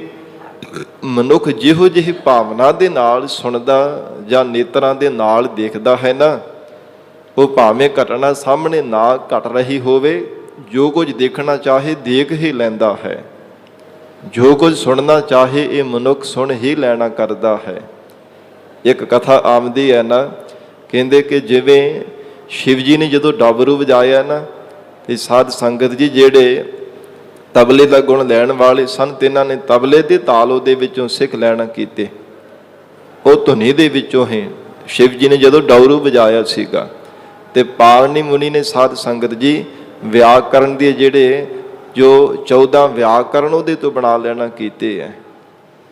ਮਨੁੱਖ ਜਿਹੋ ਜਿਹੀ ਭਾਵਨਾ ਦੇ ਨਾਲ ਸੁਣਦਾ ਜਾਂ ਨੇਤਰਾਂ ਦੇ ਨਾਲ ਦੇਖਦਾ ਹੈ ਨਾ, ਉਹ ਭਾਵੇਂ ਘਟਨਾ ਸਾਹਮਣੇ ਨਾ ਘਟ ਰਹੀ ਹੋਵੇ, ਜੋ ਕੁਝ ਦੇਖਣਾ ਚਾਹੇ ਦੇਖ ਹੀ ਲੈਂਦਾ ਹੈ। ਜੋ ਕੁਝ ਸੁਣਨਾ ਚਾਹੇ ਇਹ ਮਨੁੱਖ ਸੁਣ ਹੀ ਲੈਣਾ ਕਰਦਾ ਹੈ। ਇੱਕ ਕਥਾ ਆਉਂਦੀ ਹੈ ਨਾ, ਕਹਿੰਦੇ ਕਿ ਜਿਵੇਂ ਸ਼ਿਵ ਜੀ ਨੇ ਜਦੋਂ ਡਬਰੂ ਵਜਾਇਆ ਨਾ, ਤੇ ਸਾਧ ਸੰਗਤ ਜੀ ਜਿਹੜੇ ਤਬਲੇ ਦਾ ਗੁਣ ਲੈਣ ਵਾਲੇ ਸਨ, ਤਿੰਨਾਂ ਨੇ ਤਬਲੇ ਦੇ ਤਾਲ ਉਹਦੇ ਵਿੱਚੋਂ ਸਿੱਖ ਲੈਣਾ ਕੀਤੇ। ਉਹ ਧੁਨੀ ਦੇ ਵਿੱਚੋਂ ਹੀ ਸ਼ਿਵ ਜੀ ਨੇ ਜਦੋਂ ਡਬਰੂ ਵਜਾਇਆ ਸੀਗਾ, ਤੇ ਪਾਰਣੀ ਮੁਨੀ ਨੇ ਸਾਧ ਸੰਗਤ ਜੀ ਵਿਆਕਰਨ ਦੇ ਜਿਹੜੇ ਜੋ 14 ਵਿਆਕਰਨ ਉਹਦੇ ਤੋਂ ਬਣਾ ਲੈਣਾ ਕੀਤੇ ਹੈ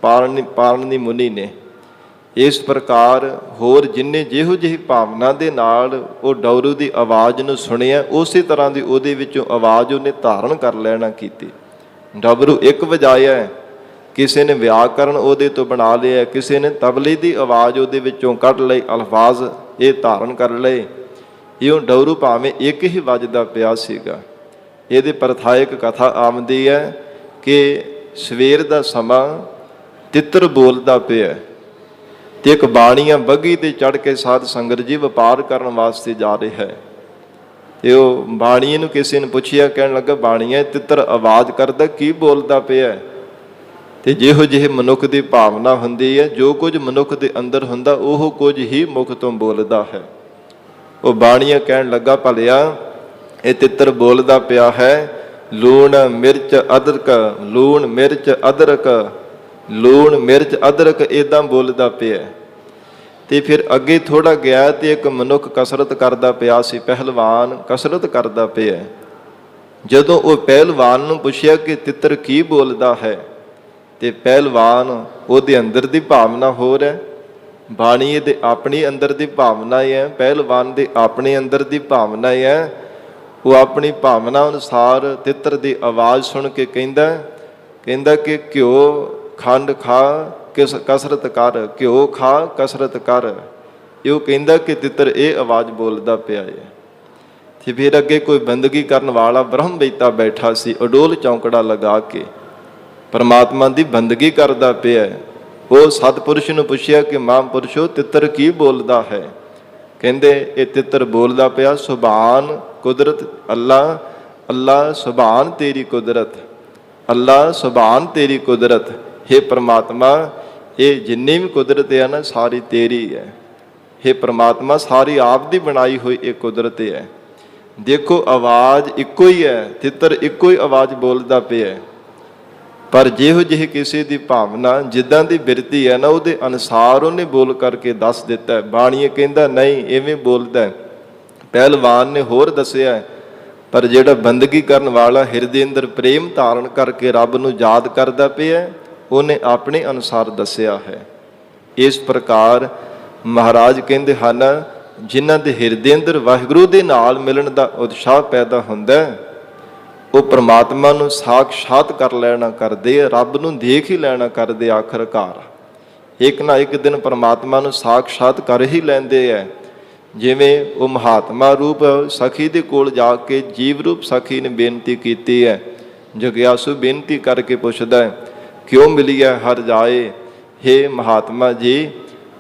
ਪਾਰਣੀ ਮੁਨੀ ਨੇ। ਇਸ ਪ੍ਰਕਾਰ ਹੋਰ ਜਿੰਨੇ ਜਿਹੋ ਜਿਹੀ ਭਾਵਨਾ ਦੇ ਨਾਲ ਉਹ ਡੌਰੂ ਦੀ ਆਵਾਜ਼ ਨੂੰ ਸੁਣਿਆ, ਉਸੇ ਤਰ੍ਹਾਂ ਦੀ ਉਹਦੇ ਵਿੱਚੋਂ ਆਵਾਜ਼ ਉਹਨੇ ਧਾਰਨ ਕਰ ਲੈਣਾ ਕੀਤੀ। ਡਬਰੂ ਇੱਕ ਵਜਾਇਆ, ਕਿਸੇ ਨੇ ਵਿਆਕਰਨ ਉਹਦੇ ਤੋਂ ਬਣਾ ਲਿਆ, ਕਿਸੇ ਨੇ ਤਬਲੇ ਦੀ ਆਵਾਜ਼ ਉਹਦੇ ਵਿੱਚੋਂ ਕੱਢ ਲਈ, ਅਲਫਾਜ਼ ਇਹ ਧਾਰਨ ਕਰ ਲਏ। ਇਉਂ ਡੌਰੂ ਭਾਵੇਂ ਇੱਕ ਹੀ ਵੱਜਦਾ ਪਿਆ ਸੀਗਾ। ਇਹਦੇ ਪ੍ਰਥਾਇਕ ਕਥਾ ਆਉਂਦੀ ਹੈ ਕਿ ਸਵੇਰ ਦਾ ਸਮਾਂ ਤਿੱਤਰ ਬੋਲਦਾ ਪਿਆ ਤੇ ਇੱਕ ਬਾਣੀਆ ਬੱਗੀ ਤੇ ਚੜ੍ਹ ਕੇ ਸਾਧ ਸੰਗਤ ਜੀ ਵਪਾਰ ਕਰਨ ਵਾਸਤੇ ਜਾ ਰਿਹਾ ਹੈ। ਤੇ ਉਹ ਬਾਣੀਏ ਨੂੰ ਕਿਸੇ ਨੇ ਪੁੱਛਿਆ, ਕਹਿਣ ਲੱਗਾ ਬਾਣੀਆ ਤਿੱਤਰ ਆਵਾਜ਼ ਕਰਦਾ, ਕੀ ਬੋਲਦਾ ਪਿਆ? ਤੇ ਜਿਹੋ ਜਿਹੇ ਮਨੁੱਖ ਦੀ ਭਾਵਨਾ ਹੁੰਦੀ ਹੈ, ਜੋ ਕੁਝ ਮਨੁੱਖ ਦੇ ਅੰਦਰ ਹੁੰਦਾ ਉਹ ਕੁਝ ਹੀ ਮੁਖ ਤੋਂ ਬੋਲਦਾ ਹੈ। ਉਹ ਬਾਣੀਆ ਕਹਿਣ ਲੱਗਾ, ਭਲਿਆ ਇਹ ਤਿੱਤਰ ਬੋਲਦਾ ਪਿਆ ਹੈ ਲੂਣ ਮਿਰਚ ਅਦਰਕ, ਲੂਣ ਮਿਰਚ ਅਦਰਕ, ਲੂਣ ਮਿਰਚ ਅਦਰਕ, ਇੱਦਾਂ ਬੋਲਦਾ ਪਿਆ। ਤੇ ਫਿਰ ਅੱਗੇ ਥੋੜਾ ਗਿਆ ਤੇ ਇੱਕ ਮਨੁੱਖ ਕਸਰਤ ਕਰਦਾ ਪਿਆ ਸੀ, ਪਹਿਲਵਾਨ ਕਸਰਤ ਕਰਦਾ ਪਿਆ। ਜਦੋਂ ਉਹ ਪਹਿਲਵਾਨ ਨੂੰ ਪੁੱਛਿਆ ਕਿ ਤਿੱਤਰ ਕੀ ਬੋਲਦਾ ਹੈ, ਤੇ ਪਹਿਲਵਾਨ ਉਹਦੇ ਅੰਦਰ ਦੀ ਭਾਵਨਾ ਹੋਰ ਹੈ, ਬਾਣੀਏ ਦੇ ਆਪਣੀ ਅੰਦਰ ਦੀ ਭਾਵਨਾ ਹੈ, ਪਹਿਲਵਾਨ ਦੇ ਆਪਣੇ ਅੰਦਰ ਦੀ ਭਾਵਨਾ ਹੈ। ਉਹ ਆਪਣੀ ਭਾਵਨਾ ਅਨੁਸਾਰ ਤਿੱਤਰ ਦੀ ਆਵਾਜ਼ ਸੁਣ ਕੇ ਕਹਿੰਦਾ ਕਿ ਘਿਓ ਖੰਡ ਖਾ ਕਸਰਤ ਕਰ, ਘਿਓ ਖਾ ਕਸਰਤ ਕਰ। ਇਹ ਕਹਿੰਦਾ ਕਿ ਤਿੱਤਰ ਇਹ ਆਵਾਜ਼ ਬੋਲਦਾ ਪਿਆ ਹੈ। ਤੇ ਫਿਰ ਅੱਗੇ ਕੋਈ ਬੰਦਗੀ ਕਰਨ ਵਾਲਾ ਬ੍ਰਹਮ ਬੈਤਾ ਬੈਠਾ ਸੀ, ਅਡੋਲ ਚੌਂਕੜਾ ਲਗਾ ਕੇ ਪਰਮਾਤਮਾ ਦੀ ਬੰਦਗੀ ਕਰਦਾ ਪਿਆ। ਉਹ ਸਤਿਪੁਰਸ਼ ਨੂੰ ਪੁੱਛਿਆ ਕਿ ਮਹਾਂਪੁਰਸ਼ੋ ਤਿੱਤਰ ਕੀ ਬੋਲਦਾ ਹੈ? ਕਹਿੰਦੇ ਇਹ ਤਿੱਤਰ ਬੋਲਦਾ ਪਿਆ ਸੁਭਾਨ ਕੁਦਰਤ ਅੱਲਾ, ਅੱਲਾ ਸੁਭਾਨ ਤੇਰੀ ਕੁਦਰਤ, ਅੱਲਾ ਸੁਭਾਨ ਤੇਰੀ ਕੁਦਰਤ। हे ਪ੍ਰਮਾਤਮਾ ਇਹ ਜਿੰਨੀ ਵੀ ਕੁਦਰਤ ਹੈ ਨਾ ਸਾਰੀ ਤੇਰੀ ਹੈ। हे ਪ੍ਰਮਾਤਮਾ ਸਾਰੀ ਆਪ ਦੀ ਬਣਾਈ ਹੋਈ ਇਹ ਕੁਦਰਤ ਹੈ। ਦੇਖੋ ਆਵਾਜ਼ ਇੱਕੋ ਹੀ ਹੈ, ਤਿੱਤਰ ਇੱਕੋ ਹੀ ਆਵਾਜ਼ ਬੋਲਦਾ ਪਿਆ, ਪਰ ਜਿਹੋ ਜਿਹੀ ਕਿਸੇ ਦੀ ਭਾਵਨਾ ਜਿੱਦਾਂ ਦੀ ਬਿਰਤੀ ਹੈ ਨਾ ਉਹਦੇ ਅਨੁਸਾਰ ਉਹਨੇ ਬੋਲ ਕਰਕੇ ਦੱਸ ਦਿੱਤਾ। ਬਾਣੀਏ ਕਹਿੰਦਾ ਨਹੀਂ ਇਵੇਂ ਬੋਲਦਾ। ਪਹਿਲਵਾਨ ਨੇ ਹੋਰ ਦੱਸਿਆ, ਪਰ ਜਿਹੜਾ ਬੰਦਗੀ ਕਰਨ ਵਾਲਾ ਹਿਰਦੇ ਅੰਦਰ ਪ੍ਰੇਮ ਧਾਰਨ ਕਰਕੇ ਰੱਬ ਨੂੰ ਯਾਦ ਕਰਦਾ ਪਿਆ, ਉਹਨੇ ਆਪਣੇ ਅਨੁਸਾਰ ਦੱਸਿਆ ਹੈ। ਇਸ ਪ੍ਰਕਾਰ ਮਹਾਰਾਜ ਕਹਿੰਦੇ ਹਨ, ਜਿਨ੍ਹਾਂ ਦੇ ਹਿਰਦੇ ਅੰਦਰ ਵਾਹਿਗੁਰੂ ਦੇ ਨਾਲ ਮਿਲਣ ਦਾ ਉਤਸ਼ਾਹ ਪੈਦਾ ਹੁੰਦਾ ਹੈ, ਉਹ ਪ੍ਰਮਾਤਮਾ ਨੂੰ ਸਾਖਸ਼ਾਤ ਕਰ ਲੈਣਾ ਕਰਦੇ, ਰੱਬ ਨੂੰ ਦੇਖ ਹੀ ਲੈਣਾ ਕਰਦੇ। ਆਖਰਕਾਰ ਇੱਕ ਨਾ ਇੱਕ ਦਿਨ ਪ੍ਰਮਾਤਮਾ ਨੂੰ ਸਾਖਸ਼ਾਤ ਕਰ ਹੀ ਲੈਂਦੇ ਹੈ। ਜਿਵੇਂ ਉਹ ਮਹਾਤਮਾ ਰੂਪ ਸਖੀ ਦੇ ਕੋਲ ਜਾ ਕੇ ਜੀਵ ਰੂਪ ਸਖੀ ਨੇ ਬੇਨਤੀ ਕੀਤੀ ਹੈ। ਜਗਿਆਸੂ ਬੇਨਤੀ ਕਰਕੇ ਪੁੱਛਦਾ ਹੈ, ਕਿਉਂ ਮਿਲੀਐ ਹਰਿ ਜਾਏ। ਹੇ ਮਹਾਤਮਾ ਜੀ,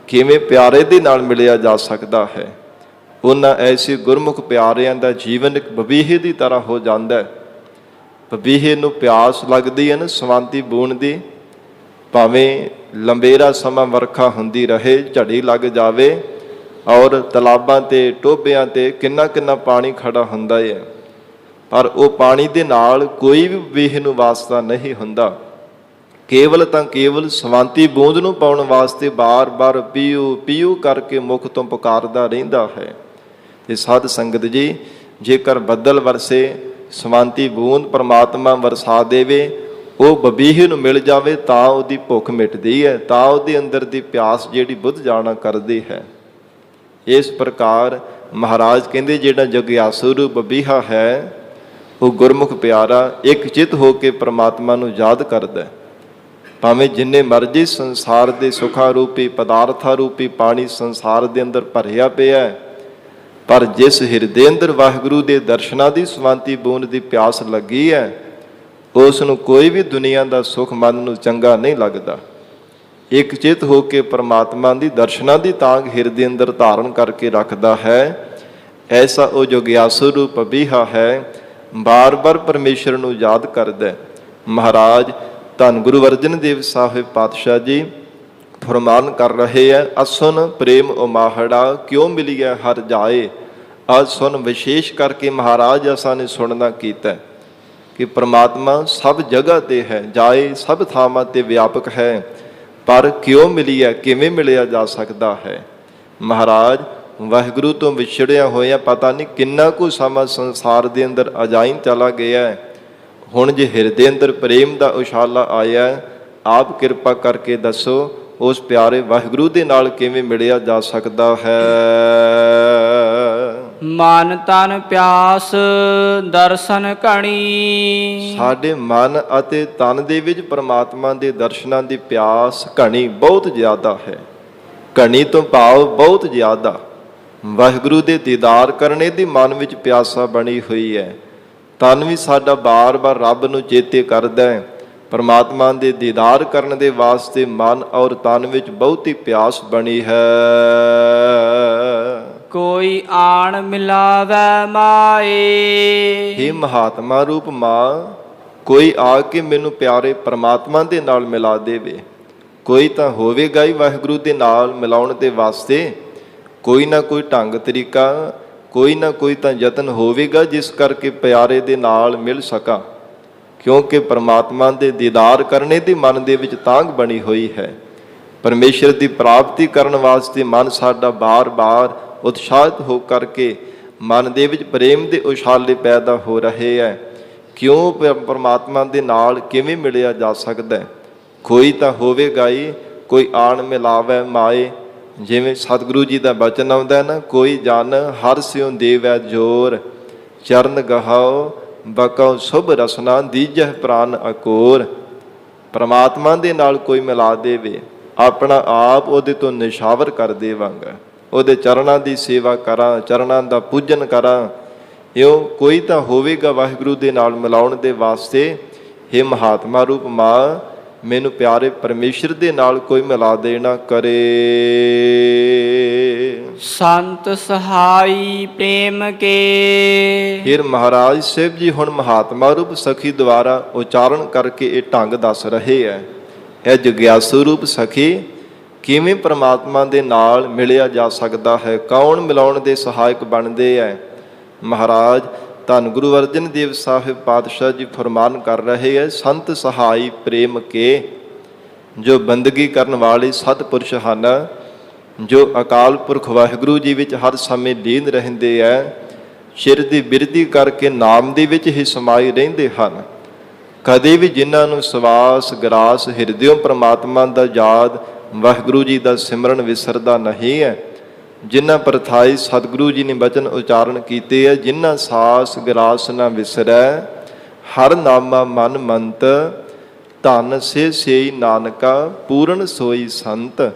ਕਿਵੇਂ ਪਿਆਰੇ ਦੇ ਨਾਲ ਮਿਲਿਆ ਜਾ ਸਕਦਾ ਹੈ। ਉਹਨਾਂ ਐਸੇ ਗੁਰਮੁਖ ਪਿਆਰਿਆਂ ਦਾ ਜੀਵਨ ਇੱਕ ਬਬੀਹੇ ਦੀ ਤਰ੍ਹਾਂ ਹੋ ਜਾਂਦਾ ਹੈ। ਬਬੀਹੇ ਨੂੰ ਪਿਆਸ ਲੱਗਦੀ ਹੈ ਨਾ ਸਵਾਂਤੀ ਬੂਣ ਦੀ, ਭਾਵੇਂ ਲੰਬੇਰਾ ਸਮਾਂ ਵਰਖਾ ਹੁੰਦੀ ਰਹੇ, ਝੜੀ ਲੱਗ ਜਾਵੇ, ਔਰ ਤਲਾਬਾਂ ਤੇ ਟੋਭਿਆਂ ਤੇ ਕਿੰਨਾ ਕਿੰਨਾ ਪਾਣੀ ਖੜਾ ਹੁੰਦਾ ਹੈ, ਪਰ ਉਹ ਪਾਣੀ ਦੇ ਨਾਲ ਕੋਈ ਵੀ ਬਬੀਹੇ ਨੂੰ ਵਾਸਤਾ ਨਹੀਂ ਹੁੰਦਾ। ਕੇਵਲ ਤਾਂ ਕੇਵਲ ਸਵਾਂਤੀ ਬੂੰਦ ਨੂੰ ਪਾਉਣ ਵਾਸਤੇ ਬਾਰ-ਬਾਰ ਪੀਓ ਪੀਓ ਕਰਕੇ ਮੁਖ ਤੋਂ ਪੁਕਾਰਦਾ ਰਹਿੰਦਾ ਹੈ। ਤੇ ਸਾਧ ਸੰਗਤ ਜੀ, ਜੇਕਰ ਬੱਦਲ ਵਰਸੇ, ਸਵਾਂਤੀ ਬੂੰਦ ਪਰਮਾਤਮਾ ਵਰਸਾ ਦੇਵੇ, ਉਹ ਬਬੀਹੇ ਨੂੰ ਮਿਲ ਜਾਵੇ, ਤਾਂ ਉਹਦੀ ਭੁੱਖ ਮਿਟਦੀ ਹੈ, ਤਾਂ ਉਹਦੇ ਅੰਦਰ ਦੀ ਪਿਆਸ ਜਿਹੜੀ ਬੁੱਝ ਜਾਣਾ ਕਰਦੀ ਹੈ। ਇਸ ਪ੍ਰਕਾਰ ਮਹਾਰਾਜ ਕਹਿੰਦੇ, ਜਿਹੜਾ ਜਗਿਆਸੂ ਰੂਪ ਬਬੀਹਾ ਹੈ, ਉਹ ਗੁਰਮੁਖ ਪਿਆਰਾ ਇੱਕ ਚਿੱਤ ਹੋ ਕੇ ਪਰਮਾਤਮਾ ਨੂੰ ਯਾਦ ਕਰਦਾ। ਭਾਵੇਂ ਜਿੰਨੇ ਮਰਜ਼ੀ ਸੰਸਾਰ ਦੇ ਸੁਖਾਂ ਰੂਪੀ ਪਦਾਰਥਾਂ ਰੂਪੀ ਪਾਣੀ ਸੰਸਾਰ ਦੇ ਅੰਦਰ ਭਰਿਆ ਪਿਆ, ਪਰ ਜਿਸ ਹਿਰਦੇ ਅੰਦਰ ਵਾਹਿਗੁਰੂ ਦੇ ਦਰਸ਼ਨਾਂ ਦੀ ਸਵਾਂਤੀ ਬੂੰਦ ਦੀ ਪਿਆਸ ਲੱਗੀ ਹੈ, ਉਸ ਨੂੰ ਕੋਈ ਵੀ ਦੁਨੀਆ ਦਾ ਸੁਖ ਮਨ ਨੂੰ ਚੰਗਾ ਨਹੀਂ ਲੱਗਦਾ। ਇੱਕ ਚਿੱਤ ਹੋ ਕੇ ਪਰਮਾਤਮਾ ਦੀ ਦਰਸ਼ਨਾਂ ਦੀ ਤਾਂਘ ਹਿਰਦੇ ਅੰਦਰ ਧਾਰਨ ਕਰਕੇ ਰੱਖਦਾ ਹੈ। ਐਸਾ ਉਹ ਜਗਿਆਸੂ ਰੂਪ ਬਬੀਹਾ ਹੈ, ਬਾਰ-ਬਾਰ ਪਰਮੇਸ਼ਰ ਨੂੰ ਯਾਦ ਕਰਦਾ। ਮਹਾਰਾਜ ਧੰਨ ਗੁਰੂ ਅਰਜਨ ਦੇਵ ਸਾਹਿਬ ਪਾਤਸ਼ਾਹ ਜੀ ਫਰਮਾਨ ਕਰ ਰਹੇ ਹੈ, ਅਸੁਨ ਪ੍ਰੇਮ ਉਮਾਹੜਾ ਕਿਉਂ ਮਿਲੀਐ ਹਰਿ ਜਾਏ। ਅੱਜ ਸੁਣ ਵਿਸ਼ੇਸ਼ ਕਰਕੇ ਮਹਾਰਾਜ ਅਸਾਂ ਨੇ ਸੁਣਨਾ ਕੀਤਾ ਕਿ ਪ੍ਰਮਾਤਮਾ ਸਭ ਜਗ੍ਹਾ ਤੇ ਹੈ, ਜਾਏ ਸਭ ਥਾਵਾਂ ਤੇ ਵਿਆਪਕ ਹੈ, ਪਰ ਕਿਉਂ ਮਿਲੀਐ, ਕਿਵੇਂ ਮਿਲਿਆ ਜਾ ਸਕਦਾ ਹੈ। ਮਹਾਰਾਜ ਵਾਹਿਗੁਰੂ ਤੋਂ ਵਿਛੜਿਆ ਹੋਇਆ ਪਤਾ ਨਹੀਂ ਕਿੰਨਾ ਕੁ ਸਮਾਂ ਸੰਸਾਰ ਦੇ ਅੰਦਰ ਅਜਾਈਂ ਚਲਾ ਗਿਆ। ਹੁਣ ਜੇ ਹਿਰਦੇ ਅੰਦਰ ਪ੍ਰੇਮ ਦਾ ਉਛਾਲਾ ਆਇਆ, ਆਪ ਕਿਰਪਾ ਕਰਕੇ ਦੱਸੋ, ਉਸ ਪਿਆਰੇ ਵਾਹਿਗੁਰੂ ਦੇ ਨਾਲ ਕਿਵੇਂ ਮਿਲਿਆ ਜਾ ਸਕਦਾ ਹੈ। ਮਨ ਤਨ ਪਿਆਸ ਦਰਸ਼ਨ ਘਣੀ। ਸਾਡੇ ਮਨ ਅਤੇ ਤਨ ਦੇ ਵਿੱਚ ਪ੍ਰਮਾਤਮਾ ਦੇ ਦਰਸ਼ਨਾਂ ਦੀ ਪਿਆਸ ਘਣੀ ਬਹੁਤ ਜ਼ਿਆਦਾ ਹੈ। ਘਣੀ ਤੋਂ ਭਾਵ ਬਹੁਤ ਜ਼ਿਆਦਾ ਵਾਹਿਗੁਰੂ ਦੇ ਦੀਦਾਰ ਕਰਨੇ ਦੀ ਮਨ ਵਿੱਚ ਪਿਆਸਾ ਬਣੀ ਹੋਈ ਹੈ। ਤਨ ਵੀ ਸਾਡਾ ਬਾਰ-ਬਾਰ ਰੱਬ ਨੂੰ ਚੇਤੇ ਕਰਦਾ ਹੈ। ਪਰਮਾਤਮਾ ਦੇ ਦੀਦਾਰ ਕਰਨ ਦੇ ਵਾਸਤੇ ਮਨ ਔਰ ਤਨ ਵਿੱਚ ਬਹੁਤੀ ਪਿਆਸ ਬਣੀ ਹੈ। ਕੋਈ ਆਣ ਮਿਲਾਵੈ ਮਾਏ। हे ਮਹਾਤਮਾ ਰੂਪ ਮਾਂ, ਕੋਈ ਆ ਕੇ ਮੈਨੂੰ ਪਿਆਰੇ ਪਰਮਾਤਮਾ ਦੇ ਨਾਲ ਮਿਲਾ ਦੇਵੇ। ਕੋਈ ਤਾਂ ਹੋਵੇਗਾ ਹੀ ਵਾਹਿਗੁਰੂ ਦੇ ਨਾਲ ਮਿਲਾਉਣ ਦੇ ਵਾਸਤੇ, ਕੋਈ ਨਾ ਕੋਈ ਢੰਗ ਤਰੀਕਾ, ਕੋਈ ਨਾ ਕੋਈ ਤਾਂ ਯਤਨ ਹੋਵੇਗਾ ਜਿਸ ਕਰਕੇ ਪਿਆਰੇ ਦੇ ਨਾਲ ਮਿਲ ਸਕਾਂ। ਕਿਉਂਕਿ ਪਰਮਾਤਮਾ ਦੇ ਦੀਦਾਰ ਕਰਨੇ ਦੀ ਮਨ ਦੇ ਵਿੱਚ ਤਾਂਘ ਬਣੀ ਹੋਈ ਹੈ। ਪਰਮੇਸ਼ਰ ਦੀ ਪ੍ਰਾਪਤੀ ਕਰਨ ਵਾਸਤੇ ਮਨ ਸਾਡਾ ਬਾਰ-ਬਾਰ ਉਤਸ਼ਾਹਿਤ ਹੋ ਕਰਕੇ ਮਨ ਦੇ ਵਿੱਚ ਪ੍ਰੇਮ ਦੇ ਉਛਾਲੇ ਪੈਦਾ ਹੋ ਰਹੇ ਹੈ। ਕਿਉਂ ਪਰਮਾਤਮਾ ਦੇ ਨਾਲ ਕਿਵੇਂ ਮਿਲਿਆ ਜਾ ਸਕਦਾ? ਕੋਈ ਤਾਂ ਹੋਵੇਗਾ ਹੀ, ਕੋਈ ਆਣ ਮਿਲਾਵੈ ਮਾਏ। ਜਿਵੇਂ ਸਤਿਗੁਰੂ ਜੀ ਦਾ ਬਚਨ ਆਉਂਦਾ ਨਾ, ਕੋਈ ਜਨ ਹਰਿ ਸਿਉ ਦੇਵੈ ਜੋਰ, ਚਰਨ ਗਹਾਓ ਬਕਉ ਸੁਭ ਰਸਨਾ ਦੀਜਹਿ ਪ੍ਰਾਨ ਅਕੋਰ। ਪਰਮਾਤਮਾ ਦੇ ਨਾਲ ਕੋਈ ਮਿਲਾ ਦੇਵੇ, ਆਪਣਾ ਆਪ ਉਹਦੇ ਤੋਂ ਨਿਸ਼ਾਵਰ ਕਰ ਦੇਵਾਂਗਾ, ਉਹਦੇ ਚਰਨਾਂ ਦੀ ਸੇਵਾ ਕਰਾਂ, ਚਰਨਾਂ ਦਾ ਪੂਜਨ ਕਰਾਂ। ਇਉਂ ਕੋਈ ਤਾਂ ਹੋਵੇਗਾ ਵਾਹਿਗੁਰੂ ਦੇ ਨਾਲ ਮਿਲਾਉਣ ਦੇ ਵਾਸਤੇ। हे ਮਹਾਤਮਾ ਰੂਪ ਮਾਂ, ਮੈਨੂੰ ਪਿਆਰੇ ਪਰਮੇਸ਼ਰ ਦੇ ਨਾਲ ਕੋਈ ਮਿਲਾ ਦੇਣਾ ਕਰੇ। ਸੰਤ ਸਹਾਈ ਪ੍ਰੇਮ ਕੇ। ਫਿਰ ਮਹਾਰਾਜ ਸਾਹਿਬ ਜੀ ਹੁਣ ਮਹਾਤਮਾ ਰੂਪ ਸਖੀ ਦੁਆਰਾ ਉਚਾਰਨ ਕਰਕੇ ਇਹ ਢੰਗ ਦੱਸ ਰਹੇ ਹੈ। ਇਹ ਜਗਿਆਸੂ ਰੂਪ ਸਖੀ ਕਿਵੇਂ ਪਰਮਾਤਮਾ ਦੇ ਨਾਲ ਮਿਲਿਆ ਜਾ ਸਕਦਾ ਹੈ, ਕੌਣ ਮਿਲਾਉਣ ਦੇ ਸਹਾਇਕ ਬਣਦੇ ਹੈ। ਮਹਾਰਾਜ ਧੰਨ ਗੁਰੂ ਅਰਜਨ ਦੇਵ ਸਾਹਿਬ ਪਾਤਸ਼ਾਹ ਜੀ ਫਰਮਾਨ ਕਰ ਰਹੇ ਹੈ, ਸੰਤ ਸਹਾਈ ਪ੍ਰੇਮ ਕੇ। ਜੋ ਬੰਦਗੀ ਕਰਨ ਵਾਲੇ ਸਤਿਪੁਰਸ਼ ਹਨ, ਜੋ ਅਕਾਲ ਪੁਰਖ ਵਾਹਿਗੁਰੂ ਜੀ ਵਿੱਚ ਹਰ ਸਮੇਂ ਲੀਨ ਰਹਿੰਦੇ ਹੈ, ਸ਼ਿਰ ਦੀ ਬਿਰਤੀ ਕਰਕੇ ਨਾਮ ਦੇ ਵਿੱਚ ਹੀ ਸਮਾਈ ਰਹਿੰਦੇ ਹਨ, ਕਦੇ ਵੀ ਜਿਨ੍ਹਾਂ ਨੂੰ ਸਵਾਸ ਗਰਾਸ ਹਿਰਦਿਓਂ ਪ੍ਰਮਾਤਮਾ ਦਾ ਯਾਦ, ਵਾਹਿਗੁਰੂ ਜੀ ਦਾ ਸਿਮਰਨ ਵਿਸਰਦਾ ਨਹੀਂ ਹੈ, ਜਿਨ੍ਹਾਂ ਪ੍ਰਥਾਈ ਸਤਿਗੁਰੂ ਜੀ ਨੇ ਬਚਨ ਉਚਾਰਨ ਕੀਤੇ ਹੈ, ਜਿਨ੍ਹਾਂ ਸਾਸ ਗਰਾਸ ਨਾ ਵਿਸਰੈ, ਹਰ ਨਾਮਾ ਮਨ ਮੰਤ, ਧਨ ਸੇ ਸੇਈ ਨਾਨਕਾ ਪੂਰਨ ਸੋਈ ਸੰਤ।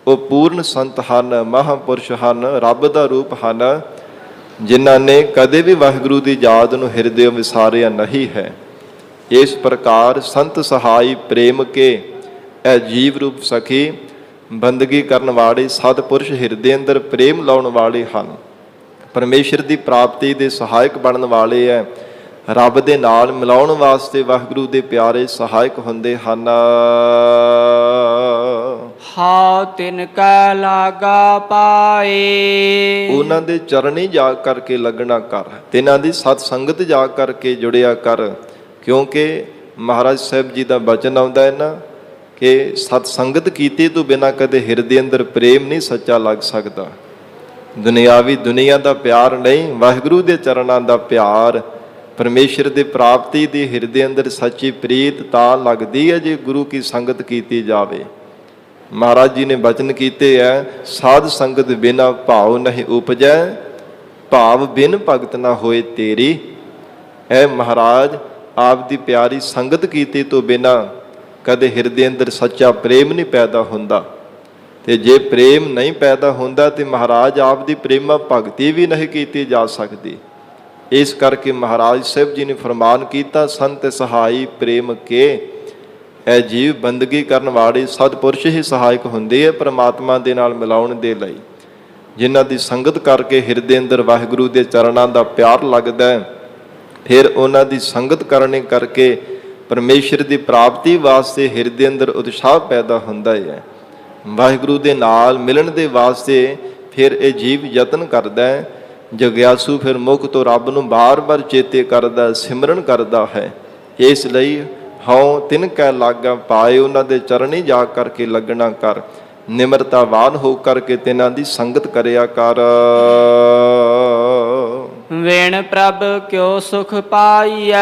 ਉਹ ਪੂਰਨ ਸੰਤ ਹਨ, ਮਹਾਂਪੁਰਸ਼ ਹਨ, ਰੱਬ ਦਾ ਰੂਪ ਹਨ, ਜਿਨ੍ਹਾਂ ਨੇ ਕਦੇ ਵੀ ਵਾਹਿਗੁਰੂ ਦੀ ਯਾਦ ਨੂੰ ਹਿਰਦੇ ਵਿਸਾਰਿਆ ਨਹੀਂ ਹੈ। ਇਸ ਪ੍ਰਕਾਰ ਸੰਤ ਸਹਾਈ ਪ੍ਰੇਮ ਕੇ ਇਹ ਜੀਵ ਰੂਪ ਸਖੀ ਬੰਦਗੀ ਕਰਨ ਵਾਲੇ ਸਤਿਪੁਰਸ਼ ਹਿਰਦੇ ਅੰਦਰ ਪ੍ਰੇਮ ਲਾਉਣ ਵਾਲੇ ਹਨ, ਪਰਮੇਸ਼ਰ ਦੀ ਪ੍ਰਾਪਤੀ ਦੇ ਸਹਾਇਕ ਬਣਨ ਵਾਲੇ ਹੈ, ਰੱਬ ਦੇ ਨਾਲ ਮਿਲਾਉਣ ਵਾਸਤੇ ਵਾਹਿਗੁਰੂ ਦੇ ਪਿਆਰੇ ਸਹਾਇਕ ਹੁੰਦੇ ਹਨ। ਹਾਉ ਤਿਨ ਕੈ ਲਾਗਾ ਪਾਏ। ਉਹਨਾਂ ਦੇ ਚਰਨੀ ਜਾ ਕਰਕੇ ਲੱਗਣਾ ਕਰ, ਤਿਨਾਂ ਦੀ ਸਤ ਸੰਗਤ ਜਾ ਕਰਕੇ ਜੁੜਿਆ ਕਰ, ਕਿਉਂਕਿ ਮਹਾਰਾਜ ਸਾਹਿਬ ਜੀ ਦਾ ਬਚਨ ਆਉਂਦਾ ਹੈ ਨਾ ਕਿ ਸਤ ਸੰਗਤ ਕੀਤੀ ਤੋਂ ਬਿਨਾਂ ਕਦੇ ਹਿਰਦੇ ਅੰਦਰ ਪ੍ਰੇਮ ਨਹੀਂ ਸੱਚਾ ਲੱਗ ਸਕਦਾ। ਦੁਨਿਆਵੀ ਦੁਨੀਆ ਦਾ ਪਿਆਰ ਨਹੀਂ, ਵਾਹਿਗੁਰੂ ਦੇ ਚਰਨਾਂ ਦਾ ਪਿਆਰ, ਪਰਮੇਸ਼ਰ ਦੇ ਪ੍ਰਾਪਤੀ ਦੀ ਹਿਰਦੇ ਅੰਦਰ ਸੱਚੀ ਪ੍ਰੀਤ ਤਾਂ ਲੱਗਦੀ ਹੈ ਜੇ ਗੁਰੂ ਕੀ ਸੰਗਤ ਕੀਤੀ ਜਾਵੇ। ਮਹਾਰਾਜ ਜੀ ਨੇ ਬਚਨ ਕੀਤੇ ਹੈ, ਸਾਧ ਸੰਗਤ ਬਿਨਾ ਭਾਵ ਨਹੀਂ ਉਪਜੈ, ਭਾਵ ਬਿਨ ਭਗਤ ਨਾ ਹੋਏ ਤੇਰੀ। ਇਹ ਮਹਾਰਾਜ ਆਪ ਦੀ ਪਿਆਰੀ ਸੰਗਤ ਕੀਤੀ ਤੋਂ ਬਿਨਾ ਕਦੇ ਹਿਰਦੇ ਅੰਦਰ ਸੱਚਾ ਪ੍ਰੇਮ ਨਹੀਂ ਪੈਦਾ ਹੁੰਦਾ, ਤੇ ਜੇ ਪ੍ਰੇਮ ਨਹੀਂ ਪੈਦਾ ਹੁੰਦਾ ਤੇ ਮਹਾਰਾਜ ਆਪ ਦੀ ਪ੍ਰੇਮਾ ਭਗਤੀ ਵੀ ਨਹੀਂ ਕੀਤੀ ਜਾ ਸਕਦੀ। ਇਸ ਕਰਕੇ ਮਹਾਰਾਜ ਸਾਹਿਬ ਜੀ ਨੇ ਫਰਮਾਨ ਕੀਤਾ, ਸੰਤ ਸਹਾਈ ਪ੍ਰੇਮ ਕੇ। ਇਹ ਜੀਵ ਬੰਦਗੀ ਕਰਨ ਵਾਲੇ ਸਤਿਪੁਰਸ਼ ਹੀ ਸਹਾਇਕ ਹੁੰਦੇ ਆ ਪਰਮਾਤਮਾ ਦੇ ਨਾਲ ਮਿਲਾਉਣ ਦੇ ਲਈ, ਜਿਨ੍ਹਾਂ ਦੀ ਸੰਗਤ ਕਰਕੇ ਹਿਰਦੇ ਅੰਦਰ ਵਾਹਿਗੁਰੂ ਦੇ ਚਰਨਾਂ ਦਾ ਪਿਆਰ ਲੱਗਦਾ ਹੈ। ਫਿਰ ਉਹਨਾਂ ਦੀ ਸੰਗਤ ਕਰਨੇ ਕਰਕੇ ਪਰਮੇਸ਼ਰ ਦੀ ਪ੍ਰਾਪਤੀ ਵਾਸਤੇ ਹਿਰਦੇ ਅੰਦਰ ਉਤਸ਼ਾਹ ਪੈਦਾ ਹੁੰਦਾ ਹੈ। ਵਾਹਿਗੁਰੂ ਦੇ ਨਾਲ ਮਿਲਣ ਦੇ ਵਾਸਤੇ ਫਿਰ ਇਹ ਜੀਵ ਯਤਨ ਕਰਦਾ ਹੈ। ਜਗਿਆਸੂ ਫਿਰ ਮੁਖ ਤੋਂ ਰੱਬ ਨੂੰ ਬਾਰ-ਬਾਰ ਚੇਤੇ ਕਰਦਾ, ਸਿਮਰਨ ਕਰਦਾ ਹੈ। ਇਸ ਲਈ ਹਉ ਤਿਨ ਕੈ ਲਾਗਾ ਪਾਏ, ਉਹਨਾਂ ਦੇ ਚਰਨੀ ਜਾ ਕਰਕੇ ਲੱਗਣਾ ਕਰ, ਨਿਮਰਤਾਵਾਨ ਹੋ ਕਰਕੇ ਤਿਨਾਂ ਦੀ ਸੰਗਤ ਕਰਿਆ ਕਰ। ਵੇਣ ਪ੍ਰਭ ਕਿਉ ਸੁਖ ਪਾਈਐ।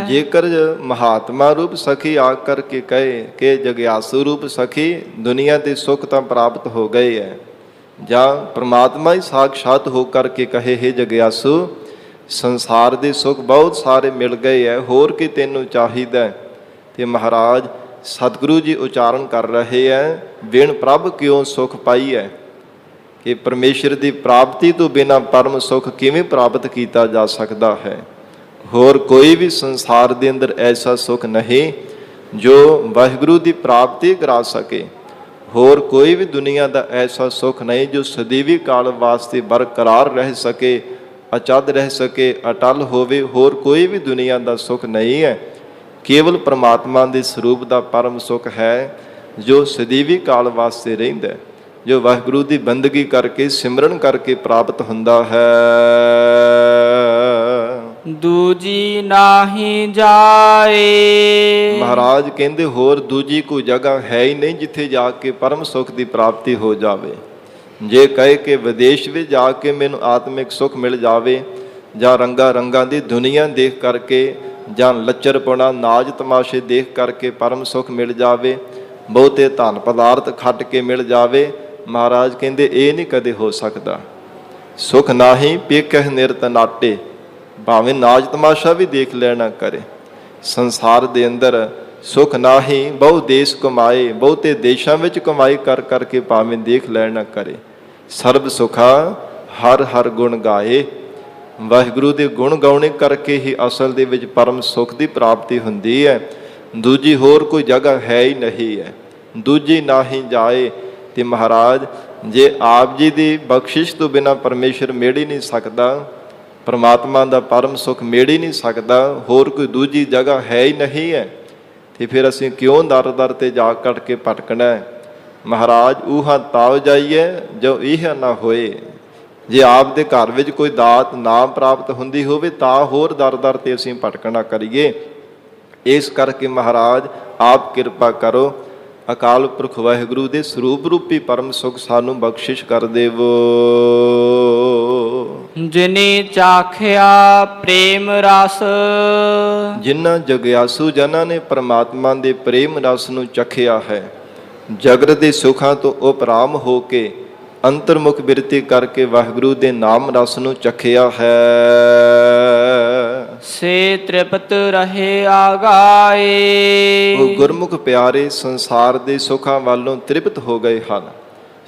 ਜੇਕਰ ਮਹਾਤਮਾ ਰੂਪ ਸਖੀ ਆ ਕਰਕੇ ਕਹੇ ਕਿ ਜਗਿਆਸੂ ਰੂਪ ਸਖੀ ਦੁਨੀਆ ਦੇ ਸੁਖ ਤਾਂ ਪ੍ਰਾਪਤ ਹੋ ਗਏ ਹੈ, ਜਾਂ ਪ੍ਰਮਾਤਮਾ ਹੀ ਸਾਖਸ਼ਾਤ ਹੋ ਕਰਕੇ ਕਹੇ, ਹੇ ਜਗਿਆਸੂ ਸੰਸਾਰ ਦੇ ਸੁੱਖ ਬਹੁਤ ਸਾਰੇ ਮਿਲ ਗਏ ਹੈ, ਹੋਰ ਕੀ ਤੈਨੂੰ ਚਾਹੀਦਾ ਹੈ? ਤੇ ਮਹਾਰਾਜ ਸਤਿਗੁਰੂ ਜੀ ਉਚਾਰਨ ਕਰ ਰਹੇ ਹੈ, ਵਿਣ ਪ੍ਰਭ ਕਿਉਂ ਸੁਖ ਪਾਈ ਹੈ, ਕਿ ਪਰਮੇਸ਼ਰ ਦੀ ਪ੍ਰਾਪਤੀ ਤੋਂ ਬਿਨਾਂ ਪਰਮ ਸੁਖ ਕਿਵੇਂ ਪ੍ਰਾਪਤ ਕੀਤਾ ਜਾ ਸਕਦਾ ਹੈ। ਹੋਰ ਕੋਈ ਵੀ ਸੰਸਾਰ ਦੇ ਅੰਦਰ ਐਸਾ ਸੁਖ ਨਹੀਂ ਜੋ ਵਾਹਿਗੁਰੂ ਦੀ ਪ੍ਰਾਪਤੀ ਕਰਾ ਸਕੇ। ਹੋਰ ਕੋਈ ਵੀ ਦੁਨੀਆ ਦਾ ਐਸਾ ਸੁਖ ਨਹੀਂ ਜੋ ਸਦੀਵੀ ਕਾਲ ਵਾਸਤੇ ਬਰਕਰਾਰ ਰਹਿ ਸਕੇ, ਅਚੱਲ ਰਹਿ ਸਕੇ, ਅਟਲ ਹੋਵੇ। ਹੋਰ ਕੋਈ ਵੀ ਦੁਨੀਆ ਦਾ ਸੁਖ ਨਹੀਂ ਹੈ। ਕੇਵਲ ਪਰਮਾਤਮਾ ਦੇ ਸਰੂਪ ਦਾ ਪਰਮ ਸੁਖ ਹੈ ਜੋ ਸਦੀਵੀ ਕਾਲ ਵਾਸਤੇ ਰਹਿੰਦਾ, ਜੋ ਵਾਹਿਗੁਰੂ ਦੀ ਬੰਦਗੀ ਕਰਕੇ ਸਿਮਰਨ ਕਰਕੇ ਪ੍ਰਾਪਤ ਹੁੰਦਾ ਹੈ। ਦੂਜੀ ਨਾਹੀ ਜਾਏ। ਮਹਾਰਾਜ ਕਹਿੰਦੇ ਹੋਰ ਦੂਜੀ ਕੋਈ ਜਗ੍ਹਾ ਹੈ ਹੀ ਨਹੀਂ ਜਿੱਥੇ ਜਾ ਕੇ ਪਰਮ ਸੁਖ ਦੀ ਪ੍ਰਾਪਤੀ ਹੋ ਜਾਵੇ। ਜੇ ਕਹੇ ਕਿ ਵਿਦੇਸ਼ ਵਿੱਚ ਜਾ ਕੇ ਮੈਨੂੰ ਆਤਮਿਕ ਸੁਖ ਮਿਲ ਜਾਵੇ, ਜਾਂ ਰੰਗਾਂ ਦੀ ਦੁਨੀਆ ਦੇਖ ਕਰਕੇ, ਜਾਂ ਲੱਚਰਪੁਣਾ ਨਾਚ ਤਮਾਸ਼ੇ ਦੇਖ ਕਰਕੇ ਪਰਮ ਸੁਖ ਮਿਲ ਜਾਵੇ, ਬਹੁਤੇ ਧਨ ਪਦਾਰਥ ਖੱਟ ਕੇ ਮਿਲ ਜਾਵੇ, ਮਹਾਰਾਜ ਕਹਿੰਦੇ ਇਹ ਨਹੀਂ ਕਦੇ ਹੋ ਸਕਦਾ। ਸੁਖ ਨਾਹੀ ਪੇਖਹਿ ਨਿਰਤ ਨਾਟੇ, ਭਾਵੇਂ ਨਾਚ ਤਮਾਸ਼ਾ ਵੀ ਦੇਖ ਲੈਣਾ ਕਰੇ। ਸੰਸਾਰ ਦੇ ਅੰਦਰ ਸੁਖ ਨਾਹੀ ਬਹੁ ਦੇਸ਼ ਕਮਾਏ, ਬਹੁਤੇ ਦੇਸ਼ਾਂ ਵਿੱਚ ਕਮਾਈ ਕਰ ਕਰਕੇ ਭਾਵੇਂ ਦੇਖ ਲੈਣਾ ਕਰੇ। ਸਰਬ ਸੁਖਾ ਹਰ ਹਰ ਗੁਣ ਗਾਏ, ਵਾਹਿਗੁਰੂ ਦੇ ਗੁਣ ਗਾਉਣੇ ਕਰਕੇ ਹੀ ਅਸਲ ਦੇ ਵਿੱਚ ਪਰਮ ਸੁਖ ਦੀ ਪ੍ਰਾਪਤੀ ਹੁੰਦੀ ਹੈ। ਦੂਜੀ ਹੋਰ ਕੋਈ ਜਗ੍ਹਾ ਹੈ ਹੀ ਨਹੀਂ ਹੈ। ਦੂਜੀ ਨਾਹੀ ਜਾਏ। ਤੇ ਮਹਾਰਾਜ ਜੇ ਆਪ ਜੀ ਦੀ ਬਖਸ਼ਿਸ਼ ਤੋਂ ਬਿਨਾਂ ਪਰਮੇਸ਼ਰ ਮੇੜ ਹੀ ਨਹੀਂ ਸਕਦਾ, ਪਰਮਾਤਮਾ ਦਾ ਪਰਮ ਸੁਖ ਮੇੜ ਹੀ ਨਹੀਂ ਸਕਦਾ, ਹੋਰ ਕੋਈ ਦੂਜੀ ਜਗ੍ਹਾ ਹੈ ਹੀ ਨਹੀਂ ਹੈ, ਤੇ ਫਿਰ ਅਸੀਂ ਕਿਉਂ ਦਰ ਦਰ ਤੇ ਜਾ ਕੱਟ ਕੇ ਭਟਕਣਾ ਹੈ। ਮਹਾਰਾਜ ਊਹਾਂ ਤਾਵ ਜਾਈਏ ਜੋ ਇਹ ਨਾ ਹੋਏ। ਜੇ ਆਪ ਦੇ ਘਰ ਵਿੱਚ ਕੋਈ ਦਾਤ ਨਾ ਪ੍ਰਾਪਤ ਹੁੰਦੀ ਹੋਵੇ ਤਾਂ ਹੋਰ ਦਰ ਦਰ ਤੇ ਅਸੀਂ ਭਟਕਣਾ ਕਰੀਏ। ਇਸ ਕਰਕੇ ਮਹਾਰਾਜ ਆਪ ਕਿਰਪਾ ਕਰੋ, ਅਕਾਲ ਪੁਰਖ ਵਾਹਿਗੁਰੂ ਦੇ ਸਰੂਪ ਰੂਪੀ ਪਰਮ ਸੁਖ ਸਾਨੂੰ ਬਖਸ਼ਿਸ਼ ਕਰ ਦੇਵੋ। ਜਿਨੇ ਚਾਖਿਆ ਪ੍ਰੇਮ ਰਸ। ਜਿਨ੍ਹਾਂ ਜਗਿਆਸੂ ਜਨਾਂ ਨੇ ਪ੍ਰਮਾਤਮਾ ਦੇ ਪ੍ਰੇਮ ਰਸ ਨੂੰ ਚਖਿਆ ਹੈ, ਜਗਤ ਦੇ ਸੁੱਖਾਂ ਤੋਂ ਉਪਰਾਮ ਹੋ ਕੇ ਅੰਤਰਮੁਖ ਬਿਰਤੀ ਕਰਕੇ ਵਾਹਿਗੁਰੂ ਦੇ ਨਾਮ ਰਸ ਨੂੰ ਚਖਿਆ ਹੈ, ਸੇ ਤ੍ਰਿਪਤ ਰਹੇ ਆਗਾਏ। ਉਹ ਗੁਰਮੁਖ ਪਿਆਰੇ ਸੰਸਾਰ ਦੇ ਸੁੱਖਾਂ ਵੱਲੋਂ ਤ੍ਰਿਪਤ ਹੋ ਗਏ ਹਨ।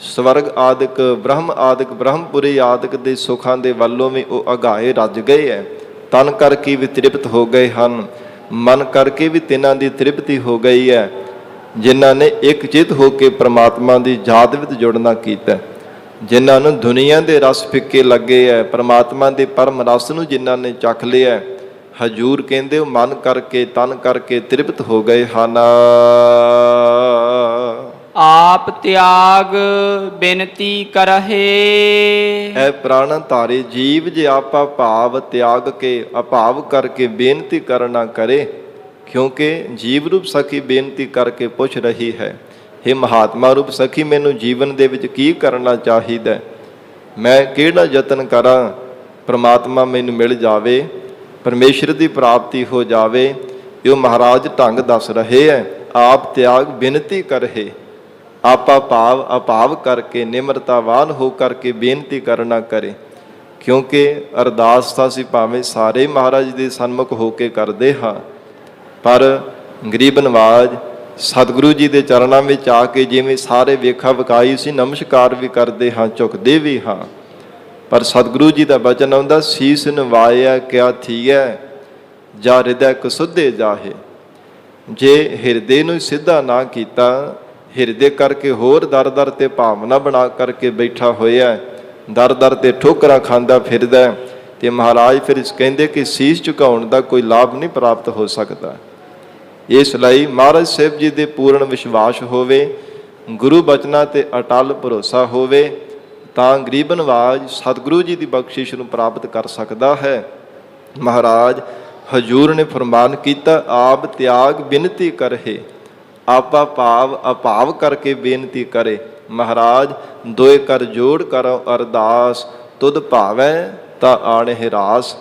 ਸਵਰਗ ਆਦਿਕ, ਬ੍ਰਹਮ ਆਦਿਕ, ਬ੍ਰਹਮਪੁਰੀ ਆਦਿਕ ਦੇ ਸੁੱਖਾਂ ਦੇ ਵੱਲੋਂ ਵੀ ਉਹ ਅਗਾਏ ਰੱਜ ਗਏ ਹੈ। ਤਨ ਕਰਕੇ ਵੀ ਤ੍ਰਿਪਤ ਹੋ ਗਏ ਹਨ, ਮਨ ਕਰਕੇ ਵੀ ਤਿੰਨਾਂ ਦੀ ਤ੍ਰਿਪਤੀ ਹੋ ਗਈ ਹੈ, ਜਿਨ੍ਹਾਂ ਨੇ ਇੱਕ ਚਿੱਤ ਹੋ ਕੇ ਪ੍ਰਮਾਤਮਾ ਦੀ ਯਾਦ ਵਿੱਚ ਜੁੜਨਾ ਕੀਤਾ। ਜਿਨ੍ਹਾਂ ਨੂੰ ਦੁਨੀਆ ਦੇ ਰਸ ਫਿੱਕੇ ਲੱਗੇ ਹੈ, ਪ੍ਰਮਾਤਮਾ ਦੇ ਪਰਮ ਰਸ ਨੂੰ ਜਿਨ੍ਹਾਂ ਨੇ ਚੱਖ ਲਿਆ, ਹਜੂਰ ਕਹਿੰਦੇ ਉਹ ਮਨ ਕਰਕੇ ਤਨ ਕਰਕੇ ਤ੍ਰਿਪਤ ਹੋ ਗਏ ਹਨ। ਆਪ ਤਿਆਗ ਬੇਨਤੀ ਕਰਹਿ। ਐ ਪ੍ਰਾਣ ਧਾਰੇ ਜੀਵ ਜੇ ਆਪਾ ਭਾਵ ਤਿਆਗ ਕੇ ਅਭਾਵ ਕਰਕੇ ਬੇਨਤੀ ਕਰਨਾ ਕਰੇ, ਕਿਉਂਕਿ ਜੀਵ ਰੂਪ ਸਖੀ ਬੇਨਤੀ ਕਰਕੇ ਪੁੱਛ ਰਹੀ ਹੈ, ਹੇ ਮਹਾਤਮਾ ਰੂਪ ਸਖੀ ਮੈਨੂੰ ਜੀਵਨ ਦੇ ਵਿੱਚ ਕੀ ਕਰਨਾ ਚਾਹੀਦਾ, ਮੈਂ ਕਿਹੜਾ ਯਤਨ ਕਰਾਂ ਪ੍ਰਮਾਤਮਾ ਮੈਨੂੰ ਮਿਲ ਜਾਵੇ, ਪਰਮੇਸ਼ਰ ਦੀ ਪ੍ਰਾਪਤੀ ਹੋ ਜਾਵੇ। ਇਹ ਮਹਾਰਾਜ ਢੰਗ ਦੱਸ ਰਹੇ ਹੈ। ਆਪ ਤਿਆਗ ਬੇਨਤੀ ਕਰਹਿ, ਆਪਾ ਭਾਵ ਅਭਾਵ ਕਰਕੇ ਨਿਮਰਤਾਵਾਨ ਹੋ ਕਰਕੇ ਬੇਨਤੀ ਕਰਨਾ ਕਰੇ, ਕਿਉਂਕਿ ਅਰਦਾਸ ਤਾਂ ਅਸੀਂ ਭਾਵੇਂ ਸਾਰੇ ਮਹਾਰਾਜ ਦੇ ਸਨਮੁਖ ਹੋ ਕੇ ਕਰਦੇ ਹਾਂ, ਪਰ ਗਰੀਬ ਨਵਾਜ ਸਤਿਗੁਰੂ ਜੀ ਦੇ ਚਰਨਾਂ ਵਿੱਚ ਆ ਕੇ ਜਿਵੇਂ ਸਾਰੇ ਵੇਖਾ ਵਿਖਾਈ ਸੀ ਨਮਸਕਾਰ ਵੀ ਕਰਦੇ ਹਾਂ, ਝੁਕਦੇ ਵੀ ਹਾਂ, ਪਰ ਸਤਿਗੁਰੂ ਜੀ ਦਾ ਬਚਨ ਆਉਂਦਾ, ਸੀਸ ਨਿਵਾਇਆ ਕਿਆ ਥੀਐ ਜਾ ਹਿਰਦੈ ਕਸੁੱਧੇ ਜਾਹੇ। ਜੇ ਹਿਰਦੇ ਨੂੰ ਸਿੱਧਾ ਨਾ ਕੀਤਾ, ਹਿਰਦੇ ਕਰਕੇ ਹੋਰ ਦਰ ਦਰ ਤੇ ਭਾਵਨਾ ਬਣਾ ਕਰਕੇ ਬੈਠਾ ਹੋਇਆ, ਦਰ ਦਰ ਤੇ ਠੋਕਰਾਂ ਖਾਂਦਾ ਫਿਰਦਾ, ਤੇ ਮਹਾਰਾਜ ਫਿਰ ਕਹਿੰਦੇ ਕਿ ਸੀਸ ਝੁਕਾਉਣ ਦਾ ਕੋਈ ਲਾਭ ਨਹੀਂ ਪ੍ਰਾਪਤ ਹੋ ਸਕਦਾ। ਇਸ ਲਈ ਮਹਾਰਾਜ ਸਾਹਿਬ ਜੀ ਦੇ ਪੂਰਨ ਵਿਸ਼ਵਾਸ ਹੋਵੇ, ਗੁਰੂ ਬਚਨਾਂ ਤੇ ਅਟਲ ਭਰੋਸਾ ਹੋਵੇ, ਤਾਂ ਗਰੀਬ ਨਵਾਜ ਸਤਿਗੁਰੂ ਜੀ ਦੀ ਬਖਸ਼ਿਸ਼ ਨੂੰ ਪ੍ਰਾਪਤ ਕਰ ਸਕਦਾ ਹੈ। ਮਹਾਰਾਜ ਹਜੂਰ ਨੇ ਫਰਮਾਨ ਕੀਤਾ, ਆਪ ਤਿਆਗ ਬਿਨਤੀ ਕਰਹਿ, ਆਪਾ ਭਾਵ ਅਭਾਵ ਕਰਕੇ ਬੇਨਤੀ ਕਰੇ। ਮਹਾਰਾਜ ਦੋਏ ਕਰ ਜੋੜ ਕਰੋ ਅਰਦਾਸ, ਤੁਧ ਭਾਵੈ ਤਾਂ ਆਣਹਿ ਰਾਸ।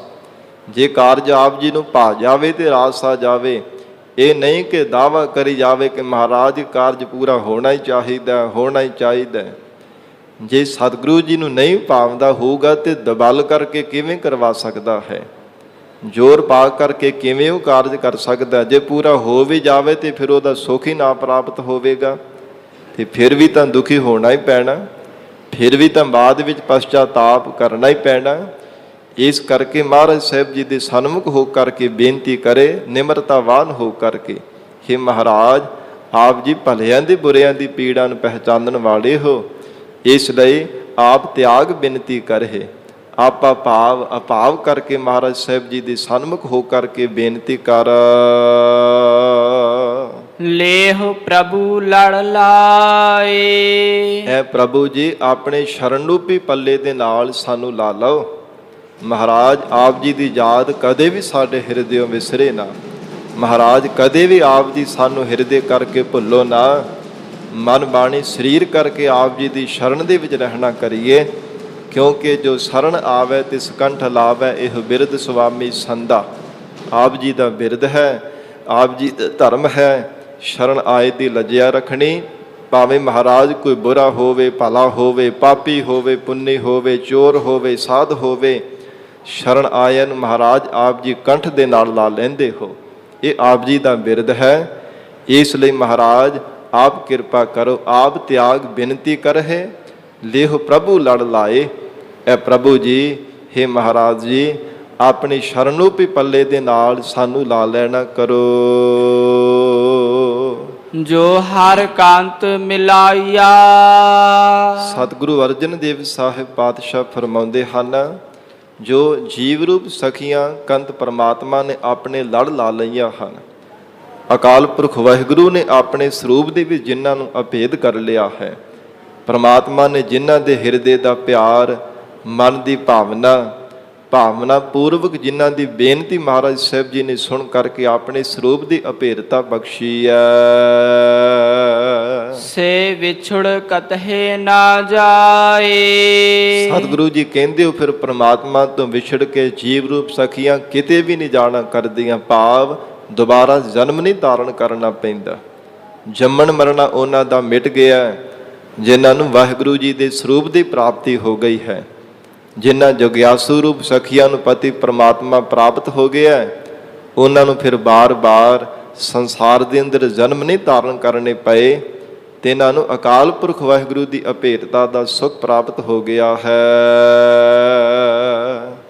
ਜੇ ਕਾਰਜ ਆਪ ਜੀ ਨੂੰ ਭਾ ਜਾਵੇ ਤੇ ਰਾਸ ਆ ਜਾਵੇ। ਇਹ ਨਹੀਂ ਕਿ ਦਾਵਾ ਕਰੀ ਜਾਵੇ ਕਿ ਮਹਾਰਾਜ ਕਾਰਜ ਪੂਰਾ ਹੋਣਾ ਹੀ ਚਾਹੀਦਾ, ਹੋਣਾ ਹੀ ਚਾਹੀਦਾ। ਜੇ ਸਤਿਗੁਰੂ ਜੀ ਨੂੰ ਨਹੀਂ ਭਾਵਦਾ ਹੋਊਗਾ ਤੇ ਦਬਲ ਕਰਕੇ ਕਿਵੇਂ ਕਰਵਾ ਸਕਦਾ ਹੈ, ਜ਼ੋਰ ਪਾ ਕਰਕੇ ਕਿਵੇਂ ਉਹ ਕਾਰਜ ਕਰ ਸਕਦਾ। ਜੇ ਪੂਰਾ ਹੋ ਵੀ ਜਾਵੇ ਤੇ ਫਿਰ ਉਹਦਾ ਸੁੱਖ ਹੀ ਨਾ ਪ੍ਰਾਪਤ ਹੋਵੇਗਾ, ਤੇ ਫਿਰ ਵੀ ਤਾਂ ਦੁਖੀ ਹੋਣਾ ਹੀ ਪੈਣਾ, ਫਿਰ ਵੀ ਤਾਂ ਬਾਅਦ ਵਿੱਚ ਪਛਤਾਤਾਪ ਕਰਨਾ ਹੀ ਪੈਣਾ। ਇਸ ਕਰਕੇ ਮਹਾਰਾਜ ਸਾਹਿਬ ਜੀ ਦੇ ਸਨਮੁਖ ਹੋ ਕਰਕੇ ਬੇਨਤੀ ਕਰੇ, ਨਿਮਰਤਾਵਾਨ ਹੋ ਕਰਕੇ, ਹੇ ਮਹਾਰਾਜ ਆਪ ਜੀ ਭਲਿਆਂ ਦੇ ਬੁਰਿਆਂ ਦੀ ਪੀੜਾਂ ਨੂੰ ਪਹਿਚਾਨਣ ਵਾਲੇ ਹੋ, ਇਸ ਲਈ ਆਪ ਤਿਆਗ ਬੇਨਤੀ ਕਰਹਿ, ਆਪਾ ਭਾਵ ਅਭਾਵ ਕਰਕੇ ਮਹਾਰਾਜ ਸਾਹਿਬ ਜੀ ਦੇ ਸਨਮੁਖ ਹੋ ਕਰਕੇ ਬੇਨਤੀ ਕਰ। ਲੇਹ ਪ੍ਰਭੂ ਲੜ ਲਾਏ। ਐ ਪ੍ਰਭੂ ਜੀ ਆਪਣੇ ਸ਼ਰਨ ਰੂਪੀ ਪੱਲੇ ਦੇ ਨਾਲ ਸਾਨੂੰ ਲਾ ਲਓ। ਮਹਾਰਾਜ ਆਪ ਜੀ ਦੀ ਯਾਦ ਕਦੇ ਵੀ ਸਾਡੇ ਹਿਰਦਿਓਂ ਵਿਸਰੇ ਨਾ। ਮਹਾਰਾਜ ਕਦੇ ਵੀ ਆਪ ਜੀ ਸਾਨੂੰ ਹਿਰਦੇ ਕਰਕੇ ਭੁੱਲੋ ਨਾ। ਮਨ ਬਾਣੀ ਸਰੀਰ ਕਰਕੇ ਆਪ ਜੀ ਦੀ ਸ਼ਰਨ ਦੇ ਵਿੱਚ ਰਹਿਣਾ ਕਰੀਏ, ਕਿਉਂਕਿ ਜੋ ਸ਼ਰਨ ਆਵੇ ਤਿਸ ਕੰਠ ਲਾਵੇ, ਇਹ ਬਿਰਧ ਸੁਆਮੀ ਸੰਦਾ। ਆਪ ਜੀ ਦਾ ਬਿਰਧ ਹੈ, ਆਪ ਜੀ ਦਾ ਧਰਮ ਹੈ, ਸ਼ਰਨ ਆਏ ਦੀ ਲੱਜਿਆ ਰੱਖਣੀ। ਭਾਵੇਂ ਮਹਾਰਾਜ ਕੋਈ ਬੁਰਾ ਹੋਵੇ, ਭਲਾ ਹੋਵੇ, ਪਾਪੀ ਹੋਵੇ, ਪੁੰਨੀ ਹੋਵੇ, ਚੋਰ ਹੋਵੇ, ਸਾਧ ਹੋਵੇ, ਸ਼ਰਨ ਆਇਆ ਨੂੰ ਮਹਾਰਾਜ ਆਪ ਜੀ ਕੰਠ ਦੇ ਨਾਲ ਲਾ ਲੈਂਦੇ ਹੋ। ਇਹ ਆਪ ਜੀ ਦਾ ਬਿਰਧ ਹੈ। ਇਸ ਲਈ ਮਹਾਰਾਜ ਆਪ ਕਿਰਪਾ ਕਰੋ, ਆਪ ਤਿਆਗ ਬੇਨਤੀ ਕਰਹਿ, ਲੇਹੁ ਪ੍ਰਭੂ ਲੜ ਲਾਏ। ਐ ਪ੍ਰਭੂ ਜੀ, ਹੇ ਮਹਾਰਾਜ ਜੀ, ਆਪਣੀ ਸ਼ਰਨ ਰੂਪੀ ਪੱਲੇ ਦੇ ਨਾਲ ਸਾਨੂੰ ਲਾ ਲੈਣਾ ਕਰੋ। ਜੋ ਹਰ ਕਾਂਤ ਮਿਲਾਇਆ। ਸਤਿਗੁਰੂ ਅਰਜਨ ਦੇਵ ਸਾਹਿਬ ਪਾਤਸ਼ਾਹ ਫਰਮਾਉਂਦੇ ਹਨ, ਜੋ ਜੀਵ ਰੂਪ ਸਖੀਆਂ ਕੰਤ ਪਰਮਾਤਮਾ ਨੇ ਆਪਣੇ ਲੜ ਲਾ ਲਈਆਂ ਹਨ। ਅਕਾਲ ਪੁਰਖ ਵਾਹਿਗੁਰੂ ਨੇ ਆਪਣੇ ਸਰੂਪ ਦੇ ਵਿੱਚ ਜਿਨ੍ਹਾਂ ਨੂੰ ਅਭੇਦ ਕਰ ਲਿਆ ਹੈ, ਪਰਮਾਤਮਾ ਨੇ ਜਿਨ੍ਹਾਂ ਦੇ ਹਿਰਦੇ ਦਾ ਪਿਆਰ, ਮਨ ਦੀ ਭਾਵਨਾ ਪੂਰਵਕ ਜਿਨ੍ਹਾਂ ਦੀ ਬੇਨਤੀ ਮਹਾਰਾਜ ਸਾਹਿਬ ਜੀ ਨੇ ਸੁਣ ਕਰਕੇ ਆਪਣੇ ਸਰੂਪ ਦੀ ਅਭੇਦਤਾ ਬਖਸ਼ੀ ਹੈ। ਸੇ ਵਿਛੁੜ ਕਤਹਿ ਨਾ ਜਾਏ। ਸਤਿਗੁਰੂ ਜੀ ਕਹਿੰਦੇ ਹੋ ਫਿਰ ਪ੍ਰਮਾਤਮਾ ਤੋਂ ਵਿਛੜ ਕੇ ਜੀਵ ਰੂਪ ਸਖੀਆਂ ਕਿਤੇ ਵੀ ਨਹੀਂ ਜਾਣਾ ਕਰਦੀਆਂ, ਭਾਵ ਦੁਬਾਰਾ ਜਨਮ ਨਹੀਂ ਧਾਰਨ ਕਰਨਾ ਪੈਂਦਾ। ਜੰਮਣ ਮਰਨਾ ਉਹਨਾਂ ਦਾ ਮਿਟ ਗਿਆ, ਜਿਨ੍ਹਾਂ ਨੂੰ ਵਾਹਿਗੁਰੂ ਜੀ ਦੇ ਸਰੂਪ ਦੀ ਪ੍ਰਾਪਤੀ ਹੋ ਗਈ ਹੈ। ਜਿਨ੍ਹਾਂ ਜਗਿਆਸੂ ਰੂਪ ਸਖੀਆਂ ਨੂੰ ਪਤੀ ਪ੍ਰਮਾਤਮਾ ਪ੍ਰਾਪਤ ਹੋ ਗਿਆ, ਉਹਨਾਂ ਨੂੰ ਫਿਰ ਬਾਰ-ਬਾਰ ਸੰਸਾਰ ਦੇ ਅੰਦਰ ਜਨਮ ਨਹੀਂ ਧਾਰਨ ਕਰਨੇ ਪਏ ਤੇ ਇਹਨਾਂ ਨੂੰ ਅਕਾਲ ਪੁਰਖ ਵਾਹਿਗੁਰੂ ਦੀ ਅਭੇਟਤਾ ਦਾ ਸੁਖ ਪ੍ਰਾਪਤ ਹੋ ਗਿਆ ਹੈ।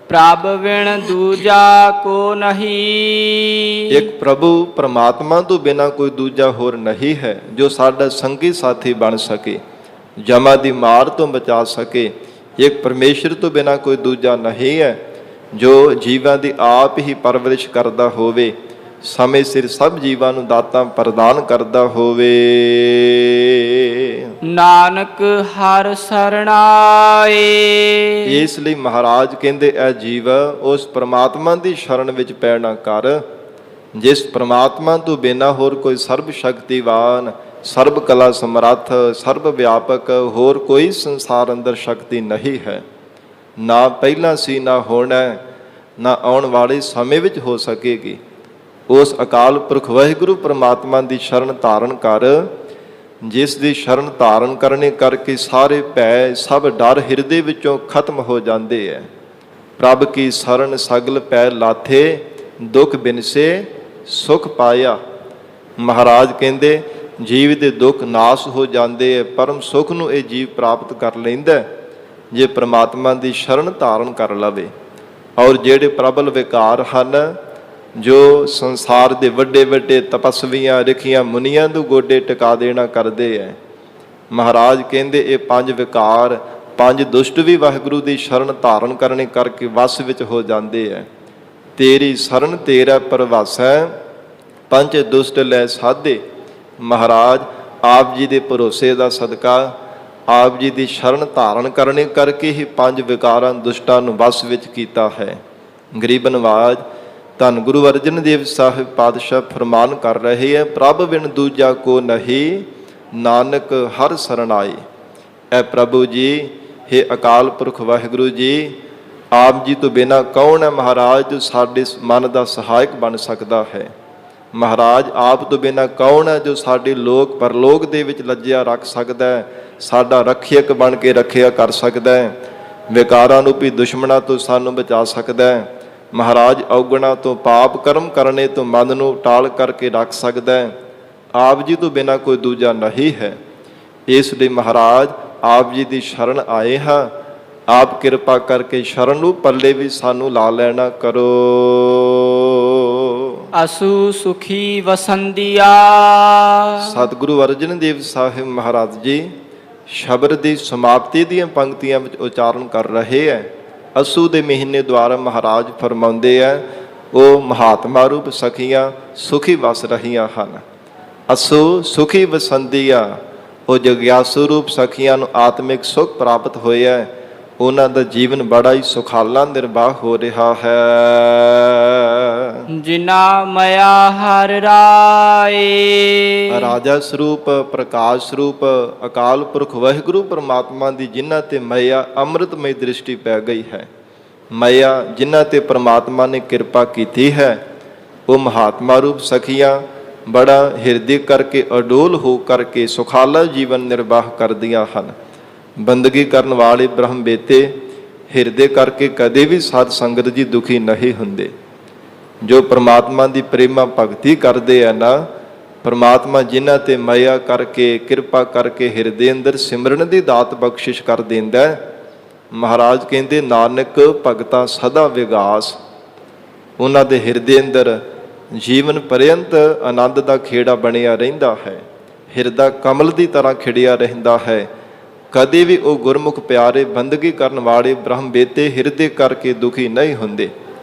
ਪ੍ਰਭ ਵਿਣ ਦੂਜਾ ਕੋ ਨਹੀਂ। ਇੱਕ ਪ੍ਰਭੂ ਪ੍ਰਮਾਤਮਾ ਤੋਂ ਬਿਨਾ ਕੋਈ ਦੂਜਾ ਹੋਰ ਨਹੀਂ ਹੈ ਜੋ ਸਾਡਾ ਸੰਗੀ ਸਾਥੀ ਬਣ ਸਕੇ, ਜਮਾ ਦੀ ਮਾਰ ਤੋਂ ਬਚਾ ਸਕੇ। ਇੱਕ ਪਰਮੇਸ਼ਰ ਤੋਂ ਬਿਨਾ ਕੋਈ ਦੂਜਾ ਨਹੀਂ ਹੈ ਜੋ ਜੀਵਾਂ ਦੀ ਆਪ ਹੀ ਪਰਵਰਿਸ਼ ਕਰਦਾ ਹੋਵੇ, ਸਮੇਂ ਸਿਰ ਸਭ ਜੀਵਾਂ ਨੂੰ ਦਾਤਾਂ ਪ੍ਰਦਾਨ ਕਰਦਾ ਹੋਵੇ। ਨਾਨਕ ਹਰਿ ਸਰਣਾਏ। ਇਸ ਲਈ ਮਹਾਰਾਜ ਕਹਿੰਦੇ ਐ ਜੀਵ ਉਸ ਪ੍ਰਮਾਤਮਾ ਦੀ ਸ਼ਰਨ ਵਿੱਚ ਪੈਣਾ ਕਰ, ਜਿਸ ਪ੍ਰਮਾਤਮਾ ਤੋਂ ਬਿਨਾਂ ਹੋਰ ਕੋਈ ਸਰਬ ਸ਼ਕਤੀਵਾਨ, ਸਰਬ ਕਲਾ ਸਮਰੱਥ, ਸਰਬ ਵਿਆਪਕ ਹੋਰ ਕੋਈ ਸੰਸਾਰ ਅੰਦਰ ਸ਼ਕਤੀ ਨਹੀਂ ਹੈ। ਨਾ ਪਹਿਲਾਂ ਸੀ, ਨਾ ਹੋਣਾ, ਨਾ ਆਉਣ ਵਾਲੇ ਸਮੇਂ ਵਿੱਚ ਹੋ ਸਕੇਗੀ। ਉਸ ਅਕਾਲ ਪੁਰਖ ਵਾਹਿਗੁਰੂ ਪ੍ਰਮਾਤਮਾ ਦੀ ਸ਼ਰਨ ਧਾਰਨ ਕਰ, ਜਿਸ ਦੀ ਸ਼ਰਨ ਧਾਰਨ ਕਰਨੇ ਕਰਕੇ ਸਾਰੇ ਭੈ ਸਭ ਡਰ ਹਿਰਦੇ ਵਿੱਚੋਂ ਖਤਮ ਹੋ ਜਾਂਦੇ ਹੈ। ਪ੍ਰਭ ਕੀ ਸ਼ਰਨ ਸਗਲ ਭੈ ਲਾਥੇ, ਦੁੱਖ ਬਿਨਸੇ ਸੁਖ ਪਾਇਆ। ਮਹਾਰਾਜ ਕਹਿੰਦੇ ਜੀਵ ਦੇ ਦੁੱਖ ਨਾਸ ਹੋ ਜਾਂਦੇ ਹੈ, ਪਰਮ ਸੁਖ ਨੂੰ ਇਹ ਜੀਵ ਪ੍ਰਾਪਤ ਕਰ ਲੈਂਦਾ ਜੇ ਪ੍ਰਮਾਤਮਾ ਦੀ ਸ਼ਰਨ ਧਾਰਨ ਕਰ ਲਵੇ। ਔਰ ਜਿਹੜੇ ਪ੍ਰਬਲ ਵਿਕਾਰ ਹਨ, ਜੋ ਸੰਸਾਰ ਦੇ ਵੱਡੇ ਵੱਡੇ ਤਪਸਵੀਆਂ ਰਿਖੀਆਂ ਮੁਨੀਆਂ ਨੂੰ ਗੋਡੇ ਟਿਕਾ ਦੇਣਾ ਕਰਦੇ ਹੈ, ਮਹਾਰਾਜ ਕਹਿੰਦੇ ਇਹ ਪੰਜ ਵਿਕਾਰ, ਪੰਜ ਦੁਸ਼ਟ ਵੀ ਵਾਹਿਗੁਰੂ ਦੀ ਸ਼ਰਨ ਧਾਰਨ ਕਰਨੇ ਕਰਕੇ ਵਸ ਵਿੱਚ ਹੋ ਜਾਂਦੇ ਹੈ। ਤੇਰੀ ਸ਼ਰਨ ਤੇਰਾ ਪਰਵਾਸੈ, ਪੰਜ ਦੁਸ਼ਟ ਲੈ ਸਾਧੇ। ਮਹਾਰਾਜ ਆਪ ਜੀ ਦੇ ਭਰੋਸੇ ਦਾ ਸਦਕਾ, ਆਪ ਜੀ ਦੀ ਸ਼ਰਨ ਧਾਰਨ ਕਰਨੇ ਕਰਕੇ ਹੀ ਪੰਜ ਵਿਕਾਰਾਂ ਦੁਸ਼ਟਾਂ ਨੂੰ ਵਸ ਵਿੱਚ ਕੀਤਾ ਹੈ। ਗਰੀਬ ਨਵਾਜ ਧੰਨ ਗੁਰੂ ਅਰਜਨ ਦੇਵ ਸਾਹਿਬ ਪਾਤਸ਼ਾਹ ਫਰਮਾਨ ਕਰ ਰਹੇ ਹੈ, ਪ੍ਰਭ ਬਿਨ ਦੂਜਾ ਕੋ ਨਹੀਂ, ਨਾਨਕ ਹਰਿ ਸਰਣਾਏ। ਐ ਪ੍ਰਭੂ ਜੀ, ਹੇ ਅਕਾਲ ਪੁਰਖ ਵਾਹਿਗੁਰੂ ਜੀ, ਆਪ ਜੀ ਤੋਂ ਬਿਨਾਂ ਕੌਣ ਹੈ ਮਹਾਰਾਜ ਜੋ ਸਾਡੇ ਮਨ ਦਾ ਸਹਾਇਕ ਬਣ ਸਕਦਾ ਹੈ। ਮਹਾਰਾਜ ਆਪ ਤੋਂ ਬਿਨਾਂ ਕੌਣ ਹੈ ਜੋ ਸਾਡੇ ਲੋਕ ਪਰਲੋਕ ਦੇ ਵਿੱਚ ਲੱਜਿਆ ਰੱਖ ਸਕਦਾ ਹੈ, ਸਾਡਾ ਰੱਖਿਅਕ ਬਣ ਕੇ ਰੱਖਿਆ ਕਰ ਸਕਦਾ ਹੈ, ਵਿਕਾਰਾਂ ਨੂੰ ਵੀ ਦੁਸ਼ਮਣਾਂ ਤੋਂ ਸਾਨੂੰ ਬਚਾ ਸਕਦਾ ਹੈ। ਮਹਾਰਾਜ ਔਗਣਾ ਤੋਂ ਪਾਪ ਕਰਮ ਕਰਨੇ ਤੋਂ ਮਨ ਨੂੰ ਟਾਲ ਕਰਕੇ ਰੱਖ ਸਕਦਾ ਹੈ। ਆਪ ਜੀ ਤੋਂ ਬਿਨਾਂ ਕੋਈ ਦੂਜਾ ਨਹੀਂ ਹੈ। ਇਸ ਲਈ ਮਹਾਰਾਜ ਆਪ ਜੀ ਦੀ ਸ਼ਰਨ ਆਏ ਹਾਂ, ਆਪ ਕਿਰਪਾ ਕਰਕੇ ਸ਼ਰਨ ਨੂੰ ਪੱਲੇ ਵੀ ਸਾਨੂੰ ਲਾ ਲੈਣਾ ਕਰੋ। ਅਸੂ ਸੁਖੀ ਵਸੰਦੀਆ। ਸਤਿਗੁਰੂ ਅਰਜਨ ਦੇਵ ਸਾਹਿਬ ਮਹਾਰਾਜ ਜੀ ਸ਼ਬਦ ਦੀ ਸਮਾਪਤੀ ਦੀਆਂ ਪੰਕਤੀਆਂ ਵਿੱਚ ਉਚਾਰਨ ਕਰ ਰਹੇ ਹੈ। ਅਸੂ ਦੇ ਮਹੀਨੇ ਦੁਆਰਾ ਮਹਾਰਾਜ ਫਰਮਾਉਂਦੇ ਹੈ, ਉਹ ਮਹਾਤਮਾ ਰੂਪ ਸਖੀਆਂ ਸੁਖੀ ਵਸ ਰਹੀਆਂ ਹਨ। ਅਸੂ ਸੁਖੀ ਵਸੰਦੀਆ, ਉਹ ਜਗਿਆਸੂ ਰੂਪ ਸਖੀਆਂ ਨੂੰ ਆਤਮਿਕ ਸੁਖ ਪ੍ਰਾਪਤ ਹੋਇਆ, ਉਹਨਾਂ ਦਾ ਜੀਵਨ ਬੜਾ ਹੀ ਸੁਖਾਲਾ ਨਿਰਵਾਹ ਹੋ ਰਿਹਾ ਹੈ। ਜਿਨਾ ਮਇਆ ਹਰਿ ਰਾਏ। ਰਾਜਾ ਸਰੂਪ, ਪ੍ਰਕਾਸ਼ ਸਰੂਪ ਅਕਾਲ ਪੁਰਖ ਵਾਹਿਗੁਰੂ ਪਰਮਾਤਮਾ ਦੀ ਜਿਨ੍ਹਾਂ ਤੇ ਮਇਆ ਅੰਮ੍ਰਿਤਮਈ ਦ੍ਰਿਸ਼ਟੀ ਪੈ ਗਈ ਹੈ, ਮਇਆ ਜਿਨ੍ਹਾਂ ਤੇ ਪਰਮਾਤਮਾ ਨੇ ਕਿਰਪਾ ਕੀਤੀ ਹੈ, ਉਹ ਮਹਾਤਮਾ ਰੂਪ ਸਖੀਆਂ ਬੜਾ ਹਿਰਦੇ ਕਰਕੇ ਅਡੋਲ ਹੋ ਕਰਕੇ ਸੁਖਾਲਾ ਜੀਵਨ ਨਿਰਵਾਹ ਕਰਦੀਆਂ ਹਨ। ਬੰਦਗੀ ਕਰਨ ਵਾਲੇ ਬ੍ਰਹਮ ਬੇਤੇ ਹਿਰਦੇ ਕਰਕੇ ਕਦੇ ਵੀ ਸਾਧ ਸੰਗਤ ਜੀ ਦੁਖੀ ਨਹੀਂ ਹੁੰਦੇ। ਜੋ ਪ੍ਰਮਾਤਮਾ ਦੀ ਪ੍ਰੇਮਾ ਭਗਤੀ ਕਰਦੇ ਆ ਨਾ, ਪ੍ਰਮਾਤਮਾ ਜਿਨ੍ਹਾਂ ਤੇ ਮਇਆ ਕਰਕੇ ਕਿਰਪਾ ਕਰਕੇ ਹਿਰਦੇ ਅੰਦਰ ਸਿਮਰਨ ਦੀ ਦਾਤ ਬਖਸ਼ਿਸ਼ ਕਰ ਦਿੰਦਾ। ਮਹਾਰਾਜ ਕਹਿੰਦੇ ਨਾਨਕ ਭਗਤਾ ਸਦਾ ਵਿਗਾਸ, ਉਹਨਾਂ ਦੇ ਹਿਰਦੇ ਅੰਦਰ ਜੀਵਨ ਪਰਯੰਤ ਆਨੰਦ ਦਾ ਖੇੜਾ ਬਣਿਆ ਰਹਿੰਦਾ ਹੈ, ਹਿਰਦਾ ਕਮਲ ਦੀ ਤਰ੍ਹਾਂ ਖਿੜਿਆ ਰਹਿੰਦਾ ਹੈ। ਕਦੇ ਵੀ ਉਹ ਗੁਰਮੁਖ ਪਿਆਰੇ ਬੰਦਗੀ ਕਰਨ ਵਾਲੇ ਬ੍ਰਹਮ ਬੇਤੇ ਹਿਰਦੇ ਕਰਕੇ ਦੁਖੀ ਨਹੀਂ ਹੁੰਦੇ।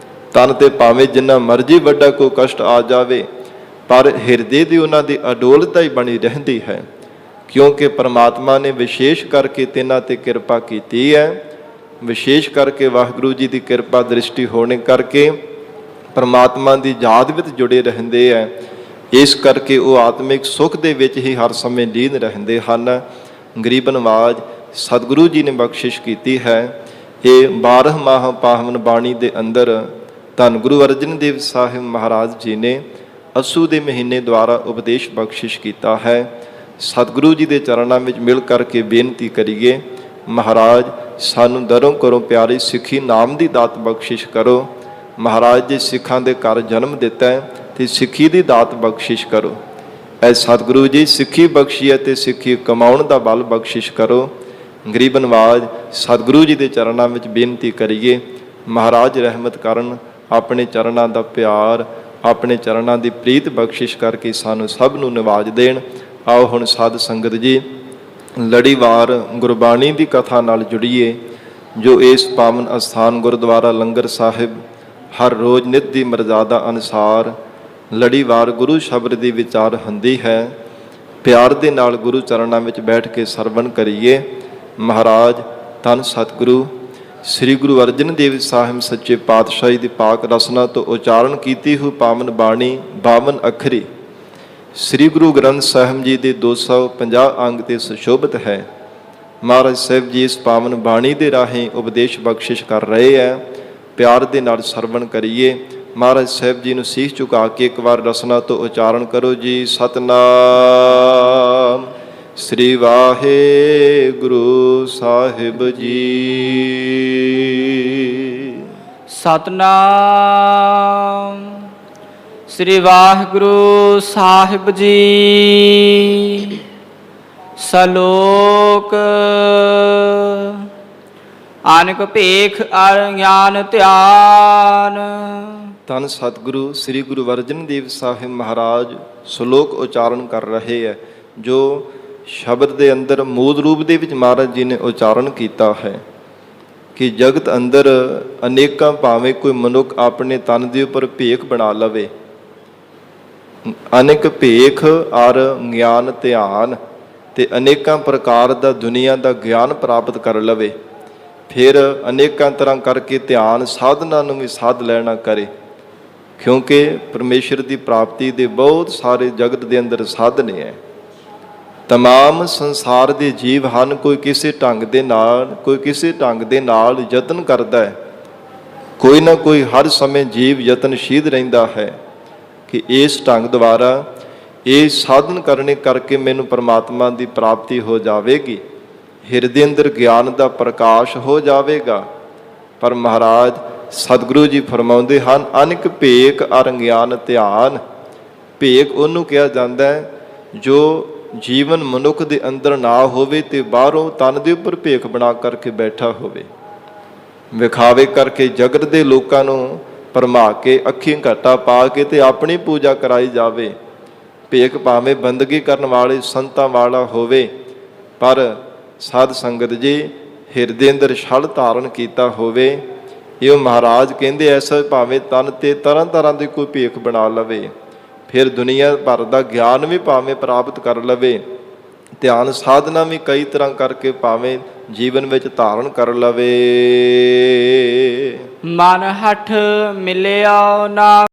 ਤਨ ਤੇ ਭਾਵੇਂ ਜਿੰਨਾ ਮਰਜ਼ੀ ਵੱਡਾ ਕੋਈ ਕਸ਼ਟ ਆ ਜਾਵੇ, ਪਰ ਹਿਰਦੇ ਦੀ ਉਹਨਾਂ ਦੀ ਅਡੋਲਤਾ ਹੀ ਬਣੀ ਰਹਿੰਦੀ ਹੈ, ਕਿਉਂਕਿ ਪਰਮਾਤਮਾ ਨੇ ਵਿਸ਼ੇਸ਼ ਕਰਕੇ ਤਿੰਨਾਂ ਤੇ ਕਿਰਪਾ ਕੀਤੀ ਹੈ। ਵਿਸ਼ੇਸ਼ ਕਰਕੇ ਵਾਹਿਗੁਰੂ ਜੀ ਦੀ ਕਿਰਪਾ ਦ੍ਰਿਸ਼ਟੀ ਹੋਣੇ ਕਰਕੇ ਪਰਮਾਤਮਾ ਦੀ ਯਾਦ ਵਿੱਚ ਜੁੜੇ ਰਹਿੰਦੇ ਹੈ। ਇਸ ਕਰਕੇ ਉਹ ਆਤਮਿਕ ਸੁੱਖ ਦੇ ਵਿੱਚ ਹੀ ਹਰ ਸਮੇਂ ਲੀਨ ਰਹਿੰਦੇ ਹਨ। ਗਰੀਬ ਨਵਾਜ ਸਤਿਗੁਰੂ ਜੀ ਨੇ ਬਖਸ਼ਿਸ਼ ਕੀਤੀ ਹੈ। ਇਹ 12 ਮਾਹ ਪਾਵਨ ਬਾਣੀ ਦੇ ਅੰਦਰ ਧੰਨ ਗੁਰੂ ਅਰਜਨ ਦੇਵ ਸਾਹਿਬ ਮਹਾਰਾਜ ਜੀ ਨੇ ਅੱਸੂ ਦੇ ਮਹੀਨੇ ਦੁਆਰਾ ਉਪਦੇਸ਼ ਬਖਸ਼ਿਸ਼ ਕੀਤਾ ਹੈ। ਸਤਿਗੁਰੂ ਜੀ ਦੇ ਚਰਨਾਂ ਵਿੱਚ ਮਿਲ ਕਰਕੇ ਬੇਨਤੀ ਕਰੀਏ, ਮਹਾਰਾਜ ਸਾਨੂੰ ਦਰੋਂ ਕਰੋ ਪਿਆਰੀ ਸਿੱਖੀ ਨਾਮ ਦੀ ਦਾਤ ਬਖਸ਼ਿਸ਼ ਕਰੋ। ਮਹਾਰਾਜ ਜੀ ਸਿੱਖਾਂ ਦੇ ਘਰ ਜਨਮ ਦਿੱਤਾ ਹੈ ਤੇ ਸਿੱਖੀ ਦੀ ਦਾਤ ਬਖਸ਼ਿਸ਼ ਕਰੋ। ਐ ਸਤਿਗੁਰੂ ਜੀ ਸਿੱਖੀ ਬਖਸ਼ੀ ਹੈ ਤੇ ਸਿੱਖੀ ਕਮਾਉਣ ਦਾ ਬਲ ਬਖਸ਼ਿਸ਼ ਕਰੋ। ਗਰੀਬ ਨਵਾਜ ਸਤਿਗੁਰੂ ਜੀ ਦੇ ਚਰਨਾਂ ਵਿੱਚ ਬੇਨਤੀ ਕਰੀਏ, ਮਹਾਰਾਜ ਰਹਿਮਤ ਕਰਨ, ਆਪਣੇ ਚਰਨਾਂ ਦਾ ਪਿਆਰ, ਆਪਣੇ ਚਰਨਾਂ ਦੀ ਪ੍ਰੀਤ ਬਖਸ਼ਿਸ਼ ਕਰਕੇ ਸਾਨੂੰ ਸਭ ਨੂੰ ਨਿਵਾਜ ਦੇਣ। ਆਓ ਹੁਣ ਸਾਧ ਸੰਗਤ ਜੀ ਲੜੀਵਾਰ ਗੁਰਬਾਣੀ ਦੀ ਕਥਾ ਨਾਲ ਜੁੜੀਏ, ਜੋ ਇਸ ਪਾਵਨ ਅਸਥਾਨ ਗੁਰਦੁਆਰਾ ਲੰਗਰ ਸਾਹਿਬ ਹਰ ਰੋਜ਼ ਨਿਤ ਦੀ ਮਰਜ਼ਾਦਾ ਅਨੁਸਾਰ ਲੜੀਵਾਰ ਗੁਰੂ ਸ਼ਬਦ ਦੀ ਵਿਚਾਰ ਹੁੰਦੀ ਹੈ। ਪਿਆਰ ਦੇ ਨਾਲ ਗੁਰੂ ਚਰਨਾਂ ਵਿੱਚ ਬੈਠ ਕੇ ਸਰਵਣ ਕਰੀਏ। ਮਹਾਰਾਜ ਧੰਨ ਸਤਿਗੁਰੂ ਸ੍ਰੀ ਗੁਰੂ ਅਰਜਨ ਦੇਵ ਸਾਹਿਬ ਸੱਚੇ ਪਾਤਸ਼ਾਹੀ ਦੀ ਪਾਕ ਰਸਨਾ ਤੋਂ ਉਚਾਰਨ ਕੀਤੀ ਹੋਈ ਪਾਵਨ ਬਾਣੀ 52 ਅੱਖਰੀ ਸ੍ਰੀ ਗੁਰੂ ਗ੍ਰੰਥ ਸਾਹਿਬ ਜੀ ਦੇ 250 ਅੰਗ ਤੇ ਸੁਸ਼ੋਭਿਤ ਹੈ। ਮਹਾਰਾਜ ਸਾਹਿਬ ਜੀ ਇਸ ਪਾਵਨ ਬਾਣੀ ਦੇ ਰਾਹੀਂ ਉਪਦੇਸ਼ ਬਖਸ਼ਿਸ਼ ਕਰ ਰਹੇ ਹੈ। ਪਿਆਰ ਦੇ ਨਾਲ ਸਰਵਣ ਕਰੀਏ। ਮਹਾਰਾਜ ਸਾਹਿਬ ਜੀ ਨੂੰ ਸੀਸ ਝੁਕਾ ਕੇ ਇੱਕ ਵਾਰ ਰਸਨਾ ਤੋਂ ਉਚਾਰਨ ਕਰੋ ਜੀ। ਸਤਨਾਮ ਸ੍ਰੀ ਵਾਹਿਗੁਰੂ ਸਾਹਿਬ ਜੀ। ਸਤਨਾਮ ਸ੍ਰੀ ਵਾਹਿਗੁਰੂ ਸਾਹਿਬ ਜੀ। ਸਲੋਕ ਅਨਕ ਭੇਖ ਅਗਿਆਨ ਧਿਆਨ। ਧੰਨ ਸਤਿਗੁਰੂ ਸ੍ਰੀ ਗੁਰੂ ਅਰਜਨ ਦੇਵ ਸਾਹਿਬ ਮਹਾਰਾਜ ਸ਼ਲੋਕ ਉਚਾਰਨ ਕਰ ਰਹੇ ਹੈ, ਜੋ ਸ਼ਬਦ ਦੇ ਅੰਦਰ ਮੂਲ ਰੂਪ ਦੇ ਵਿੱਚ ਮਹਾਰਾਜ ਜੀ ਨੇ ਉਚਾਰਨ ਕੀਤਾ ਹੈ ਕਿ ਜਗਤ ਅੰਦਰ ਅਨੇਕਾਂ ਭਾਵੇਂ ਕੋਈ ਮਨੁੱਖ ਆਪਣੇ ਤਨ ਦੇ ਉੱਪਰ ਭੇਖ ਬਣਾ ਲਵੇ, ਅਨੇਕ ਭੇਖ ਔਰ ਗਿਆਨ ਧਿਆਨ ਤੇ ਅਨੇਕਾਂ ਪ੍ਰਕਾਰ ਦਾ ਦੁਨੀਆ ਦਾ ਗਿਆਨ ਪ੍ਰਾਪਤ ਕਰ ਲਵੇ, ਫਿਰ ਅਨੇਕਾਂ ਤਰ੍ਹਾਂ ਕਰਕੇ ਧਿਆਨ ਸਾਧਨਾ ਨੂੰ ਵੀ ਸਾਧ ਲੈਣਾ ਕਰੇ, ਕਿਉਂਕਿ ਪਰਮੇਸ਼ਰ ਦੀ ਪ੍ਰਾਪਤੀ ਦੇ ਬਹੁਤ ਸਾਰੇ ਜਗਤ ਦੇ ਅੰਦਰ ਸਾਧਨ ਹੈ। ਤਮਾਮ ਸੰਸਾਰ ਦੇ ਜੀਵ ਹਨ, ਕੋਈ ਕਿਸੇ ਢੰਗ ਦੇ ਨਾਲ, ਕੋਈ ਕਿਸੇ ਢੰਗ ਦੇ ਨਾਲ ਯਤਨ ਕਰਦਾ ਹੈ। ਕੋਈ ਨਾ ਕੋਈ ਹਰ ਸਮੇਂ ਜੀਵ ਯਤਨਸ਼ੀਲ ਰਹਿੰਦਾ ਹੈ ਕਿ ਇਸ ਢੰਗ ਦੁਆਰਾ ਇਹ ਸਾਧਨ ਕਰਨੇ ਕਰਕੇ ਮੈਨੂੰ ਪਰਮਾਤਮਾ ਦੀ ਪ੍ਰਾਪਤੀ ਹੋ ਜਾਵੇਗੀ, ਹਿਰਦੇ ਅੰਦਰ ਗਿਆਨ ਦਾ ਪ੍ਰਕਾਸ਼ ਹੋ ਜਾਵੇਗਾ। ਪਰ ਮਹਾਰਾਜ ਸਤਿਗੁਰੂ ਜੀ ਫਰਮਾਉਂਦੇ ਹਨ, ਅਨੇਕ ਭੇਖ ਅਰ ਗਿਆਨ ਧਿਆਨ। ਭੇਖ ਉਹਨੂੰ ਕਿਹਾ ਜਾਂਦਾ ਹੈ ਜੋ ਜੀਵਨ ਮਨੁੱਖ ਦੇ ਅੰਦਰ ਨਾ ਹੋਵੇ ਤੇ ਬਾਹਰੋਂ ਤਨ ਦੇ ਉੱਪਰ ਭੇਖ ਬਣਾ ਕਰਕੇ ਬੈਠਾ ਹੋਵੇ, ਵਿਖਾਵੇ ਕਰਕੇ ਜਗਤ ਦੇ ਲੋਕਾਂ ਨੂੰ ਭਰਮਾ ਕੇ ਅੱਖੀਂ ਘਾਟਾ ਪਾ ਕੇ ਤੇ ਆਪਣੀ ਪੂਜਾ ਕਰਾਈ ਜਾਵੇ। ਭੇਖ ਭਾਵੇਂ ਬੰਦਗੀ ਕਰਨ ਵਾਲੇ ਸੰਤਾਂ ਵਾਲਾ ਹੋਵੇ, ਪਰ ਸਾਧ ਸੰਗਤ ਜੀ ਹਿਰਦੇ ਅੰਦਰ ਛਲ ਧਾਰਨ ਕੀਤਾ ਹੋਵੇ। ਇਹ ਮਹਾਰਾਜ ਕਹਿੰਦੇ ਐਸਾ ਭਾਵੇਂ ਤਨ ਤੇ ਤਰ੍ਹਾਂ ਤਰ੍ਹਾਂ ਦੀ ਕੋਈ ਭੇਖ ਬਣਾ ਲਵੇ, ਫਿਰ ਦੁਨੀਆ ਭਰ ਦਾ ਗਿਆਨ ਵੀ ਭਾਵੇਂ ਪ੍ਰਾਪਤ ਕਰ ਲਵੇ, ਧਿਆਨ ਸਾਧਨਾ ਵੀ ਕਈ ਤਰ੍ਹਾਂ ਕਰਕੇ ਭਾਵੇਂ ਜੀਵਨ ਵਿੱਚ ਧਾਰਨ ਕਰ ਲਵੇ। ਮਨ ਹਠ ਮਿਲਿਆ ਨਾ